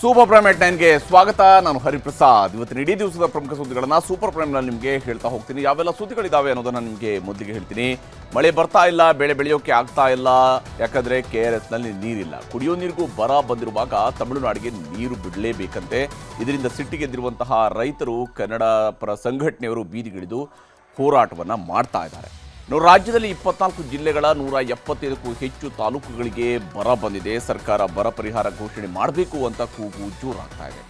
Super prime ಎಟ್ 9ಗೆ ಸ್ವಾಗತ. ನಾನು ಹರಿಪ್ರಸಾದ್. ಇವತ್ತಿನ ಇಡೀ ದಿವಸದ ಪ್ರಮುಖ ಸುದ್ದಿಗಳನ್ನು ಸೂಪರ್ ಪ್ರೈಮ್ನಲ್ಲಿ ನಿಮಗೆ ಹೇಳ್ತಾ ಹೋಗ್ತೀನಿ. ಯಾವೆಲ್ಲ ಸುದ್ದಿಗಳಿದ್ದಾವೆ ಅನ್ನೋದನ್ನು ನಿಮಗೆ ಮೊದಲಿಗೆ ಹೇಳ್ತೀನಿ. ಮಳೆ ಬರ್ತಾ ಇಲ್ಲ, ಬೆಳೆ ಬೆಳೆಯೋಕೆ ಆಗ್ತಾ ಇಲ್ಲ, ಯಾಕಂದರೆ KRSನಲ್ಲಿ ನೀರಿಲ್ಲ. ಕುಡಿಯೋ ನೀರಿಗೂ ಬರ ಬಂದಿರುವಾಗ ತಮಿಳುನಾಡಿಗೆ ನೀರು ಬಿಡಲೇಬೇಕಂತೆ. ಇದರಿಂದ ಸಿಟ್ಟಿಗೆದ್ದಿರುವಂತಹ ರೈತರು, ಕನ್ನಡ ಪರ ಸಂಘಟನೆಯವರು ಬೀದಿಗಿಳಿದು ಹೋರಾಟವನ್ನು ಮಾಡ್ತಾ ಇದ್ದಾರೆ. ರಾಜ್ಯದಲ್ಲಿ 24 ಜಿಲ್ಲೆಗಳ 175ಕ್ಕೂ ಹೆಚ್ಚು ತಾಲೂಕುಗಳಿಗೆ ಬರ ಬಂದಿದೆ. ಸರ್ಕಾರ ಬರ ಪರಿಹಾರ ಘೋಷಣೆ ಮಾಡಬೇಕು ಅಂತ ಕೂಗು ಜೋರಾಗ್ತಾ ಇದೆ.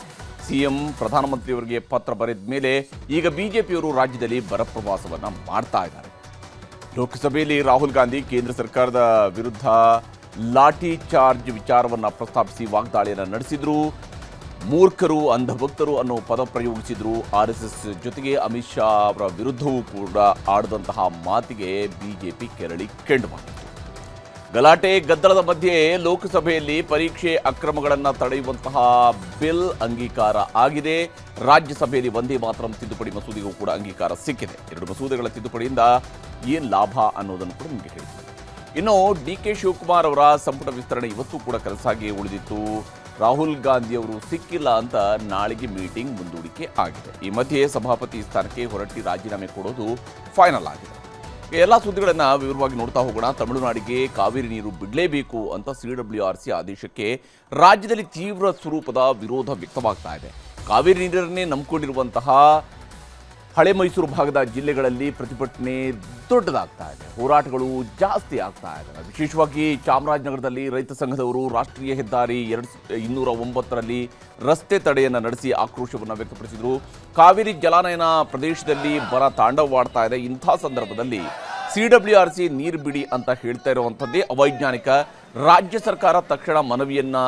ಸಿಎಂ ಪ್ರಧಾನಮಂತ್ರಿಯವರಿಗೆ ಪತ್ರ ಬರೆದ ಮೇಲೆ ಈಗ ಬಿಜೆಪಿಯವರು ರಾಜ್ಯದಲ್ಲಿ ಬರ ಪ್ರವಾಸವನ್ನು ಮಾಡ್ತಾ ಇದ್ದಾರೆ. ಲೋಕಸಭೆಯಲ್ಲಿ ರಾಹುಲ್ ಗಾಂಧಿ ಕೇಂದ್ರ ಸರ್ಕಾರದ ವಿರುದ್ಧ ಲಾಠಿ ಚಾರ್ಜ್ ವಿಚಾರವನ್ನು ಪ್ರಸ್ತಾಪಿಸಿ ವಾಗ್ದಾಳಿಯನ್ನು ನಡೆಸಿದ್ರು. ಮೂರ್ಖರು, ಅಂಧಭಕ್ತರು ಅನ್ನೋ ಪದ ಪ್ರಯೋಗಿಸಿದ್ರು. RSS ಜೊತೆಗೆ ಅಮಿತ್ ಶಾ ಅವರ ವಿರುದ್ಧವೂ ಕೂಡ ಆಡಿದಂತಹ ಮಾತಿಗೆ ಬಿಜೆಪಿ ಕೆರಳಿ ಕೆಂಡವಾಗಿತ್ತು. ಗಲಾಟೆ ಗದ್ದಲದ ಮಧ್ಯೆ ಲೋಕಸಭೆಯಲ್ಲಿ ಪರೀಕ್ಷೆ ಅಕ್ರಮಗಳನ್ನು ತಡೆಯುವಂತಹ ಬಿಲ್ ಅಂಗೀಕಾರ ಆಗಿದೆ. ರಾಜ್ಯಸಭೆಯಲ್ಲಿ ವಂದೇ ಮಾತರಂ ತಿದ್ದುಪಡಿ ಮಸೂದೆಗೂ ಕೂಡ ಅಂಗೀಕಾರ ಸಿಕ್ಕಿದೆ. 2 ಮಸೂದೆಗಳ ತಿದ್ದುಪಡಿಯಿಂದ ಏನು ಲಾಭ ಅನ್ನೋದನ್ನು ಕೂಡ ನಿಮಗೆ ಹೇಳ್ತೀನಿ. ಇನ್ನು DK ಶಿವಕುಮಾರ್ ಅವರ ಸಂಪುಟ ವಿಸ್ತರಣೆ ಇವತ್ತು ಕೂಡ ಕನಸಾಗಿ ಉಳಿದಿತ್ತು. ರಾಹುಲ್ ಗಾಂಧಿ ಅವರು ಸಿಕ್ಕಿಲ್ಲ ಅಂತ ನಾಳೆಗೆ ಮೀಟಿಂಗ್ ಮುಂದೂಡಿಕೆ ಆಗಿದೆ. ಈ ಮಧ್ಯೆ ಸಭಾಪತಿ ಸ್ಥಾನಕ್ಕೆ ಹೊರಟ್ಟಿ ರಾಜೀನಾಮೆ ಕೊಡೋದು ಫೈನಲ್ ಆಗಿದೆ. ಎಲ್ಲ ಸುದ್ದಿಗಳನ್ನು ವಿವರವಾಗಿ ನೋಡ್ತಾ ಹೋಗೋಣ. ತಮಿಳುನಾಡಿಗೆ ಕಾವೇರಿ ನೀರು ಬಿಡಲೇಬೇಕು ಅಂತ CWRC ಆದೇಶಕ್ಕೆ ರಾಜ್ಯದಲ್ಲಿ ತೀವ್ರ ಸ್ವರೂಪದ ವಿರೋಧ ವ್ಯಕ್ತವಾಗ್ತಾ ಇದೆ. ಕಾವೇರಿ ನೀರನ್ನೇ ನಂಬಿಕೊಂಡಿರುವಂತಹ ಹಳೆ ಮೈಸೂರು ಭಾಗದ ಜಿಲ್ಲೆಗಳಲ್ಲಿ ಪ್ರತಿಭಟನೆ ದೊಡ್ಡದಾಗ್ತಾ ಇದೆ. ಹೋರಾಟಗಳು ಜಾಸ್ತಿ ಆಗ್ತಾ ಇದೆ. ವಿಶೇಷವಾಗಿ ಚಾಮರಾಜನಗರದಲ್ಲಿ ರೈತ ಸಂಘದವರು ರಾಷ್ಟ್ರೀಯ ಹೆದ್ದಾರಿ 209ರಲ್ಲಿ ರಸ್ತೆ ತಡೆಯನ್ನು ನಡೆಸಿ ಆಕ್ರೋಶವನ್ನು ವ್ಯಕ್ತಪಡಿಸಿದರು. ಕಾವೇರಿ ಜಲಾನಯನ ಪ್ರದೇಶದಲ್ಲಿ ಬರ ತಾಂಡವವಾಡ್ತಾ ಇದೆ. ಇಂಥ ಸಂದರ್ಭದಲ್ಲಿ CWRC ನೀರು ಬಿಡಿ ಅಂತ ಹೇಳ್ತಾ ಇರುವಂಥದ್ದೇ ಅವೈಜ್ಞಾನಿಕ. ರಾಜ್ಯ ಸರ್ಕಾರ ತಕ್ಷಣ ಮನವಿಯನ್ನು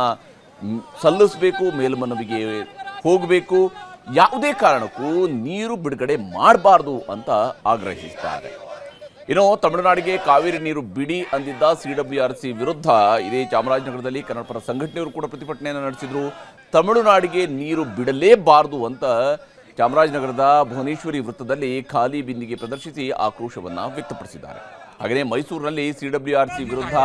ಸಲ್ಲಿಸಬೇಕು, ಮೇಲ್ಮನವಿಗೆ ಹೋಗಬೇಕು, ಯಾವುದೇ ಕಾರಣಕ್ಕೂ ನೀರು ಬಿಡುಗಡೆ ಮಾಡಬಾರ್ದು ಅಂತ ಆಗ್ರಹಿಸಿದ್ದಾರೆ. ಇನ್ನು ತಮಿಳುನಾಡಿಗೆ ಕಾವೇರಿ ನೀರು ಬಿಡಿ ಅಂದಿದ್ದ CWRC ವಿರುದ್ಧ ಇದೇ ಚಾಮರಾಜನಗರದಲ್ಲಿ ಕನ್ನಡ ಪರ ಸಂಘಟನೆಯವರು ಕೂಡ ಪ್ರತಿಭಟನೆಯನ್ನು ನಡೆಸಿದ್ರು. ತಮಿಳುನಾಡಿಗೆ ನೀರು ಬಿಡಲೇಬಾರದು ಅಂತ ಚಾಮರಾಜನಗರದ ಭುವನೇಶ್ವರಿ ವೃತ್ತದಲ್ಲಿ ಖಾಲಿ ಬಿಂದಿಗೆ ಪ್ರದರ್ಶಿಸಿ ಆಕ್ರೋಶವನ್ನು ವ್ಯಕ್ತಪಡಿಸಿದ್ದಾರೆ. ಹಾಗೆಯೇ ಮೈಸೂರಿನಲ್ಲಿ CWRC ವಿರುದ್ಧ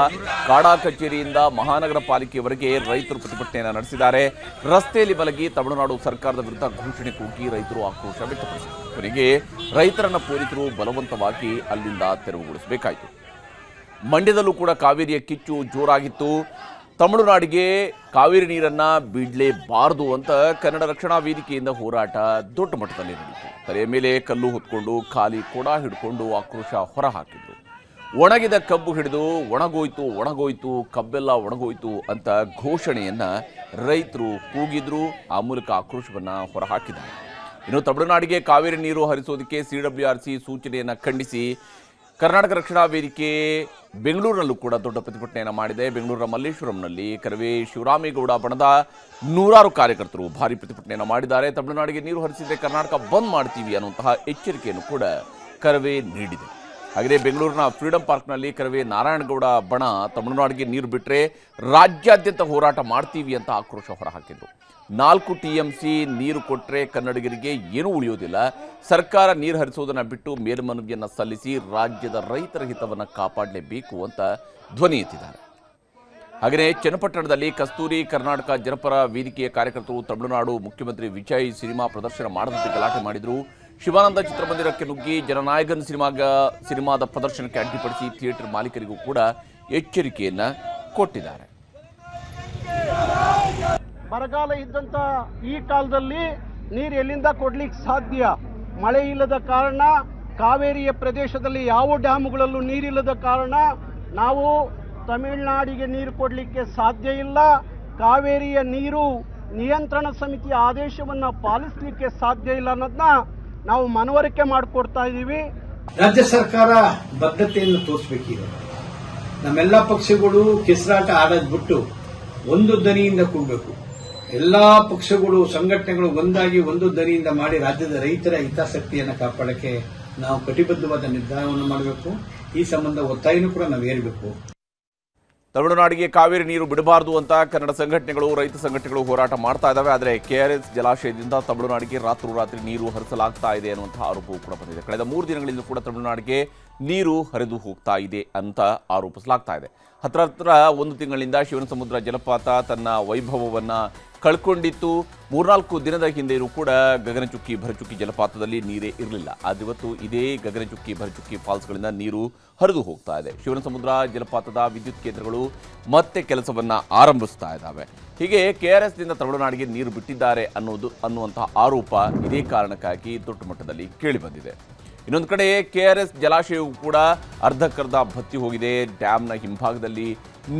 ಕಾಡಾ ಕಚೇರಿಯಿಂದ ಮಹಾನಗರ ಪಾಲಿಕೆಯವರೆಗೆ ರೈತರು ಪ್ರತಿಭಟನೆಯನ್ನು ನಡೆಸಿದ್ದಾರೆ. ರಸ್ತೆಯಲ್ಲಿ ಮಲಗಿ ತಮಿಳುನಾಡು ಸರ್ಕಾರದ ವಿರುದ್ಧ ಘೋಷಣೆ ಕೂಗಿ ರೈತರು ಆಕ್ರೋಶ ವ್ಯಕ್ತಪಡಿಸಿದರು. ಕೊನೆಗೆ ರೈತರನ್ನ ಪೊಲೀಸರು ಬಲವಂತವಾಗಿ ಅಲ್ಲಿಂದ ತೆರವುಗೊಳಿಸಬೇಕಾಯಿತು. ಮಂಡ್ಯದಲ್ಲೂ ಕೂಡ ಕಾವೇರಿಯ ಕಿಚ್ಚು ಜೋರಾಗಿತ್ತು. ತಮಿಳುನಾಡಿಗೆ ಕಾವೇರಿ ನೀರನ್ನ ಬಿಡಲೇಬಾರದು ಅಂತ ಕನ್ನಡ ರಕ್ಷಣಾ ವೇದಿಕೆಯಿಂದ ಹೋರಾಟ ದೊಡ್ಡ ಮಟ್ಟದಲ್ಲಿ ನಡೆಯಿತು. ತಲೆಯ ಮೇಲೆ ಕಲ್ಲು ಹೊತ್ಕೊಂಡು ಖಾಲಿ ಕೊಡ ಹಿಡ್ಕೊಂಡು ಆಕ್ರೋಶ ಹೊರಹಾಕಿದ್ರು. ಒಣಗಿದ ಕಬ್ಬು ಹಿಡಿದು ಒಣಗೋಯ್ತು ಕಬ್ಬೆಲ್ಲ ಒಣಗೋಯ್ತು ಅಂತ ಘೋಷಣೆಯನ್ನ ರೈತರು ಕೂಗಿದ್ರು. ಆ ಮೂಲಕ ಆಕ್ರೋಶವನ್ನು ಹೊರಹಾಕಿದ್ದಾರೆ. ಇನ್ನು ತಮಿಳುನಾಡಿಗೆ ಕಾವೇರಿ ನೀರು ಹರಿಸೋದಕ್ಕೆ CWRC ಸೂಚನೆಯನ್ನು ಖಂಡಿಸಿ ಕರ್ನಾಟಕ ರಕ್ಷಣಾ ವೇದಿಕೆ ಬೆಂಗಳೂರಿನಲ್ಲೂ ಕೂಡ ದೊಡ್ಡ ಪ್ರತಿಭಟನೆಯನ್ನು ಮಾಡಿದೆ. ಬೆಂಗಳೂರಿನ ಮಲ್ಲೇಶ್ವರಂನಲ್ಲಿ ಕರವೇ ಶಿವರಾಮೇಗೌಡ ಬಣದ 100 ಕಾರ್ಯಕರ್ತರು ಭಾರಿ ಪ್ರತಿಭಟನೆಯನ್ನು ಮಾಡಿದ್ದಾರೆ. ತಮಿಳುನಾಡಿಗೆ ನೀರು ಹರಿಸಿದರೆ ಕರ್ನಾಟಕ ಬಂದ್ ಮಾಡ್ತೀವಿ ಅನ್ನುವಂತಹ ಎಚ್ಚರಿಕೆಯನ್ನು ಕೂಡ ಕರವೇ ನೀಡಿದೆ. ಹಾಗೆಯೇ ಬೆಂಗಳೂರಿನ ಫ್ರೀಡಂ ಪಾರ್ಕ್ನಲ್ಲಿ ಕರವೇ ನಾರಾಯಣಗೌಡ ಬಣ ತಮಿಳುನಾಡಿಗೆ ನೀರು ಬಿಟ್ಟರೆ ರಾಜ್ಯಾದ್ಯಂತ ಹೋರಾಟ ಮಾಡ್ತೀವಿ ಅಂತ ಆಕ್ರೋಶ ಹೊರಹಾಕಿದ್ರು. 4 TMC ನೀರು ಕೊಟ್ಟರೆ ಕನ್ನಡಿಗರಿಗೆ ಏನೂ ಉಳಿಯೋದಿಲ್ಲ. ಸರ್ಕಾರ ನೀರು ಹರಿಸೋದನ್ನು ಬಿಟ್ಟು ಮೇಲ್ಮನವಿಯನ್ನು ಸಲ್ಲಿಸಿ ರಾಜ್ಯದ ರೈತರ ಹಿತವನ್ನು ಕಾಪಾಡಲೇಬೇಕು ಅಂತ ಧ್ವನಿ ಎತ್ತಿದ್ದಾರೆ. ಹಾಗೆಯೇ ಚನ್ನಪಟ್ಟಣದಲ್ಲಿ ಕಸ್ತೂರಿ ಕರ್ನಾಟಕ ಜನಪರ ವೇದಿಕೆಯ ಕಾರ್ಯಕರ್ತರು ತಮಿಳುನಾಡು ಮುಖ್ಯಮಂತ್ರಿ ವಿಜಯ್ ಸಿನಿಮಾ ಪ್ರದರ್ಶನ ಮಾಡದಂತೆ ಗಲಾಟೆ ಮಾಡಿದರು. ಶಿವಾನಂದ ಚಿತ್ರಮಂದಿರಕ್ಕೆ ನುಗ್ಗಿ ಜನನಾಯಕನ್ ಸಿನಿಮಾದ ಪ್ರದರ್ಶನಕ್ಕೆ ಅಡ್ಡಿಪಡಿಸಿ ಥಿಯೇಟರ್ ಮಾಲೀಕರಿಗೂ ಕೂಡ ಎಚ್ಚರಿಕೆಯನ್ನು ಕೊಟ್ಟಿದ್ದಾರೆ. ಬರಗಾಲ ಇದ್ದಂಥ ಈ ಕಾಲದಲ್ಲಿ ನೀರು ಎಲ್ಲಿಂದ ಕೊಡ್ಲಿಕ್ಕೆ ಸಾಧ್ಯ? ಮಳೆ ಇಲ್ಲದ ಕಾರಣ, ಕಾವೇರಿಯ ಪ್ರದೇಶದಲ್ಲಿ ಯಾವ ಡ್ಯಾಮ್ಗಳಲ್ಲೂ ನೀರಿಲ್ಲದ ಕಾರಣ ನಾವು ತಮಿಳುನಾಡಿಗೆ ನೀರು ಕೊಡಲಿಕ್ಕೆ ಸಾಧ್ಯ ಇಲ್ಲ. ಕಾವೇರಿಯ ನೀರು ನಿಯಂತ್ರಣ ಸಮಿತಿಯ ಆದೇಶವನ್ನು ಪಾಲಿಸಲಿಕ್ಕೆ ಸಾಧ್ಯ ಇಲ್ಲ ಅನ್ನೋದನ್ನ ನಾವು ಮನವರಿಕೆ ಮಾಡಿಕೊಡ್ತಾ ಇದ್ದೀವಿ. ರಾಜ್ಯ ಸರ್ಕಾರ ಬದ್ಧತೆಯನ್ನು ತೋರಿಸಬೇಕೀಗ. ನಮ್ಮೆಲ್ಲ ಪಕ್ಷಗಳು ಕೆಸರಾಟ ಆಡೋದ್ ಬಿಟ್ಟು ಒಂದು ದನಿಯಿಂದ ಕೂಡಬೇಕು. ಎಲ್ಲಾ ಪಕ್ಷಗಳು, ಸಂಘಟನೆಗಳು ಒಂದಾಗಿ ಒಂದು ದನಿಯಿಂದ ಮಾಡಿ ರಾಜ್ಯದ ರೈತರ ಹಿತಾಸಕ್ತಿಯನ್ನು ಕಾಪಾಡಕ್ಕೆ ನಾವು ಕಟಿಬದ್ಧವಾದ ನಿರ್ಧಾರವನ್ನು ಮಾಡಬೇಕು. ಈ ಸಂಬಂಧ ಒತ್ತಾಯನೂ ಕೂಡ ನಾವು ಏರಬೇಕು. ತಮಿಳುನಾಡಿಗೆ ಕಾವೇರಿ ನೀರು ಬಿಡಬಾರದು ಅಂತ ಕನ್ನಡ ಸಂಘಟನೆಗಳು, ರೈತ ಸಂಘಟನೆಗಳು ಹೋರಾಟ ಮಾಡ್ತಾ ಇದ್ದಾವೆ. ಆದರೆ KRS ಜಲಾಶಯದಿಂದ ತಮಿಳುನಾಡಿಗೆ ರಾತ್ರೋರಾತ್ರಿ ನೀರು ಹರಿಸಲಾಗ್ತಾ ಇದೆ ಅನ್ನುವಂತಹ ಆರೋಪವೂ ಕೂಡ ಬಂದಿದೆ. ಕಳೆದ 3 ದಿನಗಳಿಂದ ಕೂಡ ತಮಿಳುನಾಡಿಗೆ ನೀರು ಹರಿದು ಹೋಗ್ತಾ ಇದೆ ಅಂತ ಆರೋಪಿಸಲಾಗ್ತಾ ಇದೆ. ಹತ್ರ 1 ತಿಂಗಳಿಂದ ಶಿವನಸಮುದ್ರ ಜಲಪಾತ ತನ್ನ ವೈಭವವನ್ನು ಕಳ್ಕೊಂಡಿತ್ತು. 3-4 ದಿನದ ಹಿಂದೆಯೂ ಕೂಡ ಗಗನಚುಕ್ಕಿ ಭರಚುಕ್ಕಿ ಜಲಪಾತದಲ್ಲಿ ನೀರೇ ಇರಲಿಲ್ಲ. ಇವತ್ತು ಇದೇ ಗಗನಚುಕ್ಕಿ ಭರಚುಕ್ಕಿ ಫಾಲ್ಸ್ಗಳಿಂದ ನೀರು ಹರಿದು ಹೋಗ್ತಾ ಇದೆ. ಶಿವನಸಮುದ್ರ ಜಲಪಾತದ ವಿದ್ಯುತ್ ಕೇಂದ್ರಗಳು ಮತ್ತೆ ಕೆಲಸವನ್ನ ಆರಂಭಿಸ್ತಾ ಇದ್ದಾವೆ. ಹೀಗೆ KRSನಿಂದ ತಮಿಳುನಾಡಿಗೆ ನೀರು ಬಿಟ್ಟಿದ್ದಾರೆ ಅನ್ನುವಂತಹ ಆರೋಪ ಇದೇ ಕಾರಣಕ್ಕಾಗಿ ದೊಡ್ಡ ಮಟ್ಟದಲ್ಲಿ ಕೇಳಿಬಂದಿದೆ. ಇನ್ನೊಂದು ಕಡೆ KRS ಜಲಾಶಯವು ಕೂಡ ಅರ್ಧಕ್ಕರ್ಧ ಬತ್ತಿ ಹೋಗಿದೆ. ಡ್ಯಾಮ್ನ ಹಿಂಭಾಗದಲ್ಲಿ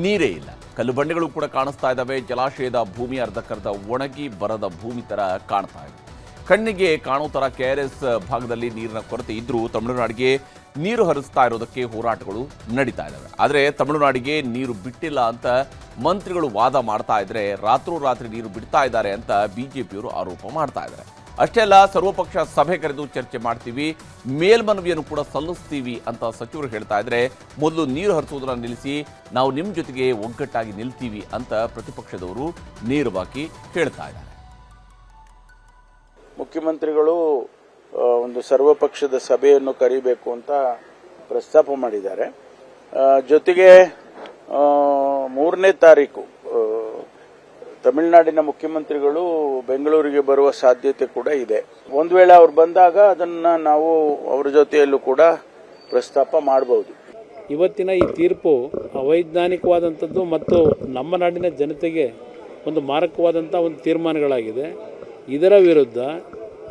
ನೀರೇ ಇಲ್ಲ. ಕಲ್ಲು ಬಂಡೆಗಳು ಕೂಡ ಕಾಣಿಸ್ತಾ ಇದ್ದಾವೆ. ಜಲಾಶಯದ ಭೂಮಿ ಅರ್ಧಕ್ಕರ್ಧ ಒಣಗಿ ಬರದ ಭೂಮಿ ಥರ ಕಾಣ್ತಾ ಇದೆ. ಕಣ್ಣಿಗೆ ಕಾಣೋ ಥರ KRS ಭಾಗದಲ್ಲಿ ನೀರಿನ ಕೊರತೆ ಇದ್ರೂ ತಮಿಳುನಾಡಿಗೆ ನೀರು ಹರಿಸ್ತಾ ಇರೋದಕ್ಕೆ ಹೋರಾಟಗಳು ನಡೀತಾ ಇದ್ದಾವೆ. ಆದರೆ ತಮಿಳುನಾಡಿಗೆ ನೀರು ಬಿಟ್ಟಿಲ್ಲ ಅಂತ ಮಂತ್ರಿಗಳು ವಾದ ಮಾಡ್ತಾ ಇದ್ರೆ ರಾತ್ರೋರಾತ್ರಿ ನೀರು ಬಿಡ್ತಾ ಇದ್ದಾರೆ ಅಂತ ಬಿಜೆಪಿಯವರು ಆರೋಪ ಮಾಡ್ತಾ ಇದ್ದಾರೆ. ಅಷ್ಟೇ ಅಲ್ಲ, ಸರ್ವಪಕ್ಷ ಸಭೆ ಕರೆದು ಚರ್ಚೆ ಮಾಡ್ತೀವಿ, ಮೇಲ್ಮನವಿಯನ್ನು ಕೂಡ ಸಲ್ಲಿಸ್ತೀವಿ ಅಂತ ಸಚಿವರು ಹೇಳ್ತಾ ಇದ್ರೆ ಮೊದಲು ನೀರು ಹರಿಸುವುದನ್ನು ನಿಲ್ಲಿಸಿ ನಾವು ನಿಮ್ಮ ಜೊತೆಗೆ ಒಗ್ಗಟ್ಟಾಗಿ ನಿಲ್ತೀವಿ ಅಂತ ಪ್ರತಿಪಕ್ಷದವರು ನೇರವಾಗಿ ಹೇಳ್ತಾ ಇದ್ದಾರೆ. ಮುಖ್ಯಮಂತ್ರಿಗಳು ಒಂದು ಸರ್ವಪಕ್ಷದ ಸಭೆಯನ್ನು ಕರೀಬೇಕು ಅಂತ ಪ್ರಸ್ತಾಪ ಮಾಡಿದ್ದಾರೆ. ಜೊತೆಗೆ 3ನೇ ತಾರೀಕು ತಮಿಳುನಾಡಿನ ಮುಖ್ಯಮಂತ್ರಿಗಳು ಬೆಂಗಳೂರಿಗೆ ಬರುವ ಸಾಧ್ಯತೆ ಕೂಡ ಇದೆ. ಒಂದು ವೇಳೆ ಅವ್ರು ಬಂದಾಗ ಅದನ್ನ ನಾವು ಅವರ ಜೊತೆಯಲ್ಲೂ ಕೂಡ ಪ್ರಸ್ತಾಪ ಮಾಡಬಹುದು. ಇವತ್ತಿನ ಈ ತೀರ್ಪು ಅವೈಜ್ಞಾನಿಕವಾದಂಥದ್ದು ಮತ್ತು ನಮ್ಮ ನಾಡಿನ ಜನತೆಗೆ ಒಂದು ಮಾರಕವಾದಂಥ ಒಂದು ತೀರ್ಮಾನಗಳಾಗಿದೆ. ಇದರ ವಿರುದ್ಧ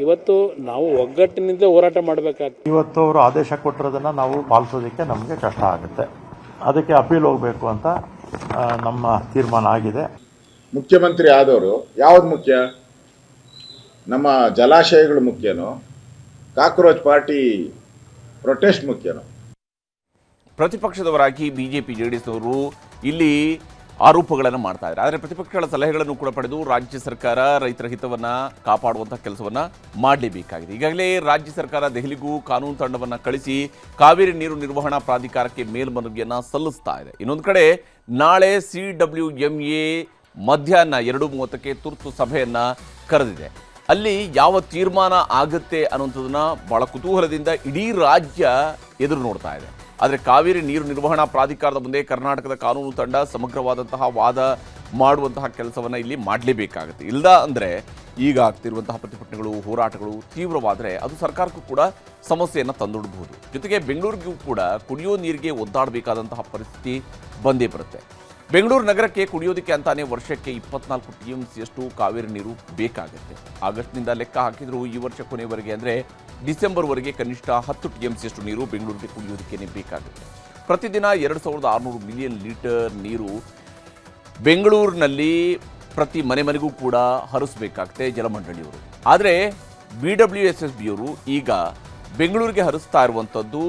ಇವತ್ತು ನಾವು ಒಗ್ಗಟ್ಟಿನಿಂದ ಹೋರಾಟ ಮಾಡಬೇಕಾಗ್ತದೆ. ಇವತ್ತು ಅವರು ಆದೇಶ ಕೊಟ್ಟಿರೋದನ್ನು ನಾವು ಪಾಲಿಸೋದಕ್ಕೆ ನಮಗೆ ಕಷ್ಟ ಆಗುತ್ತೆ. ಅದಕ್ಕೆ ಅಪೀಲ್ ಹೋಗಬೇಕು ಅಂತ ನಮ್ಮ ತೀರ್ಮಾನ ಆಗಿದೆ. ಮುಖ್ಯಮಂತ್ರಿ ಆದವರು ಯಾವ್ದು ಮುಖ್ಯ? ನಮ್ಮ ಜಲಾಶಯಗಳು ಮುಖ್ಯನೋ, ಕಾಕ್ರೋಚ್ ಪಾರ್ಟಿ ಪ್ರೊಟೆಸ್ಟ್ ಮುಖ್ಯನೋ? ಪ್ರತಿಪಕ್ಷದವರಾಗಿ ಬಿಜೆಪಿ ಜೆಡಿಎಸ್ನವರು ಇಲ್ಲಿ ಆರೋಪಗಳನ್ನು ಮಾಡ್ತಾ ಇದ್ದಾರೆ. ಆದರೆ ಪ್ರತಿಪಕ್ಷಗಳ ಸಲಹೆಗಳನ್ನು ಕೂಡ ಪಡೆದು ರಾಜ್ಯ ಸರ್ಕಾರ ರೈತರ ಹಿತವನ್ನ ಕಾಪಾಡುವಂತಹ ಕೆಲಸವನ್ನ ಮಾಡಲೇಬೇಕಾಗಿದೆ. ಈಗಾಗಲೇ ರಾಜ್ಯ ಸರ್ಕಾರ ದೆಹಲಿಗೂ ಕಾನೂನು ತಂಡವನ್ನ ಕಳಿಸಿ ಕಾವೇರಿ ನೀರು ನಿರ್ವಹಣಾ ಪ್ರಾಧಿಕಾರಕ್ಕೆ ಮೇಲ್ಮನವಿಯನ್ನ ಸಲ್ಲಿಸ್ತಾ ಇದೆ. ಇನ್ನೊಂದು ಕಡೆ ನಾಳೆ CWMA ಮಧ್ಯಾಹ್ನ 2:30ಕ್ಕೆ ತುರ್ತು ಸಭೆಯನ್ನ ಕರೆದಿದೆ. ಅಲ್ಲಿ ಯಾವ ತೀರ್ಮಾನ ಆಗುತ್ತೆ ಅನ್ನುವಂಥದ್ದನ್ನ ಬಹಳ ಕುತೂಹಲದಿಂದ ಇಡೀ ರಾಜ್ಯ ಎದುರು ನೋಡ್ತಾ ಇದೆ. ಆದರೆ ಕಾವೇರಿ ನೀರು ನಿರ್ವಹಣಾ ಪ್ರಾಧಿಕಾರದ ಮುಂದೆ ಕರ್ನಾಟಕದ ಕಾನೂನು ತಂಡ ಸಮಗ್ರವಾದಂತಹ ವಾದ ಮಾಡುವಂತಹ ಕೆಲಸವನ್ನು ಇಲ್ಲಿ ಮಾಡಲೇಬೇಕಾಗುತ್ತೆ. ಇಲ್ಲ ಅಂದರೆ ಈಗ ಆಗ್ತಿರುವಂತಹ ಪ್ರತಿಭಟನೆಗಳು, ಹೋರಾಟಗಳು ತೀವ್ರವಾದರೆ ಅದು ಸರ್ಕಾರಕ್ಕೂ ಕೂಡ ಸಮಸ್ಯೆಯನ್ನು ತಂದೊಡ್ಡಬಹುದು. ಜೊತೆಗೆ ಬೆಂಗಳೂರಿಗೂ ಕೂಡ ಕುಡಿಯೋ ನೀರಿಗೆ ಒದ್ದಾಡಬೇಕಾದಂತಹ ಪರಿಸ್ಥಿತಿ ಬಂದೇ ಬರುತ್ತೆ. ಬೆಂಗಳೂರು ನಗರಕ್ಕೆ ಕುಡಿಯೋದಕ್ಕೆ ಅಂತಾನೆ ವರ್ಷಕ್ಕೆ 24 TMCಯಷ್ಟು ಕಾವೇರಿ ನೀರು ಬೇಕಾಗುತ್ತೆ. ಆಗಸ್ಟ್ನಿಂದ ಲೆಕ್ಕ ಹಾಕಿದ್ರು ಈ ವರ್ಷ ಕೊನೆಯವರೆಗೆ ಅಂದರೆ ಡಿಸೆಂಬರ್ವರೆಗೆ ಕನಿಷ್ಠ 10 TMCಯಷ್ಟು ನೀರು ಬೆಂಗಳೂರಿಗೆ ಕುಡಿಯೋದಕ್ಕೇನೆ ಬೇಕಾಗುತ್ತೆ. ಪ್ರತಿದಿನ 2600 ಮಿಲಿಯನ್ ಲೀಟರ್ ನೀರು ಬೆಂಗಳೂರಿನಲ್ಲಿ ಪ್ರತಿ ಮನೆಗೂ ಕೂಡ ಹರಿಸಬೇಕಾಗುತ್ತೆ ಜಲಮಂಡಳಿಯವರು. ಆದರೆ BWSSBಯವರು ಈಗ ಬೆಂಗಳೂರಿಗೆ ಹರಿಸ್ತಾ ಇರುವಂಥದ್ದು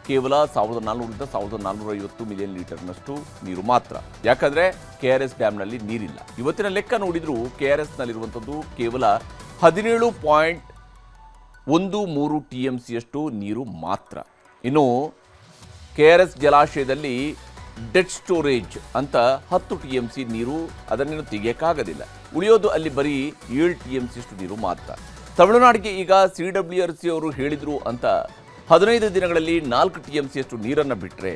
ಕೇವಲ 1400ರಿಂದ 1450 ಮಿಲಿಯನ್ ಲೀಟರ್ನಷ್ಟು ನೀರು ಮಾತ್ರ. ಯಾಕಂದರೆ KRS ಡ್ಯಾಮ್ನಲ್ಲಿ ನೀರಿಲ್ಲ. ಇವತ್ತಿನ ಲೆಕ್ಕ ನೋಡಿದರೂ KRSನಲ್ಲಿರುವಂಥದ್ದು ಕೇವಲ 17.13 TMCಯಷ್ಟು ನೀರು ಮಾತ್ರ. ಇನ್ನು KRS ಜಲಾಶಯದಲ್ಲಿ ಡೆಡ್ ಸ್ಟೋರೇಜ್ ಅಂತ 10 TMC ನೀರು, ಅದನ್ನೇನು ತೆಗೆಯೋಕ್ಕಾಗೋದಿಲ್ಲ. ಉಳಿಯೋದು ಅಲ್ಲಿ ಬರೀ 7 TMCಯಷ್ಟು ನೀರು ಮಾತ್ರ. ತಮಿಳುನಾಡಿಗೆ ಈಗ CWRC ಅವರು ಹೇಳಿದ್ರು ಅಂತ 15 ದಿನಗಳಲ್ಲಿ 4 TMCಯಷ್ಟು ನೀರನ್ನು ಬಿಟ್ಟರೆ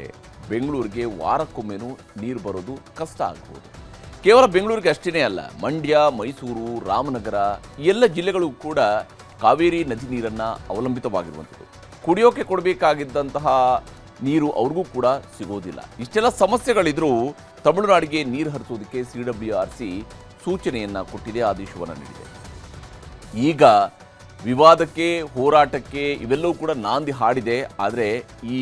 ಬೆಂಗಳೂರಿಗೆ ವಾರಕ್ಕೊಮ್ಮೆನೂ ನೀರು ಬರೋದು ಕಷ್ಟ ಆಗ್ಬೋದು. ಕೇವಲ ಬೆಂಗಳೂರಿಗೆ ಅಷ್ಟೇ ಅಲ್ಲ, ಮಂಡ್ಯ, ಮೈಸೂರು, ರಾಮನಗರ ಈ ಎಲ್ಲ ಜಿಲ್ಲೆಗಳು ಕೂಡ ಕಾವೇರಿ ನದಿ ನೀರನ್ನು ಅವಲಂಬಿತವಾಗಿರುವಂಥದ್ದು. ಕುಡಿಯೋಕೆ ಕೊಡಬೇಕಾಗಿದ್ದಂತಹ ನೀರು ಅವ್ರಿಗೂ ಕೂಡ ಸಿಗೋದಿಲ್ಲ. ಇಷ್ಟೆಲ್ಲ ಸಮಸ್ಯೆಗಳಿದ್ರೂ ತಮಿಳುನಾಡಿಗೆ ನೀರು ಹರಿಸೋದಕ್ಕೆ CWRC ಸೂಚನೆಯನ್ನು ಕೊಟ್ಟಿದೆ, ಆದೇಶವನ್ನು ನೀಡಿದೆ. ಈಗ ವಿವಾದಕ್ಕೆ, ಹೋರಾಟಕ್ಕೆ ಇವೆಲ್ಲವೂ ಕೂಡ ನಾಂದಿ ಹಾಡಿದೆ. ಆದರೆ ಈ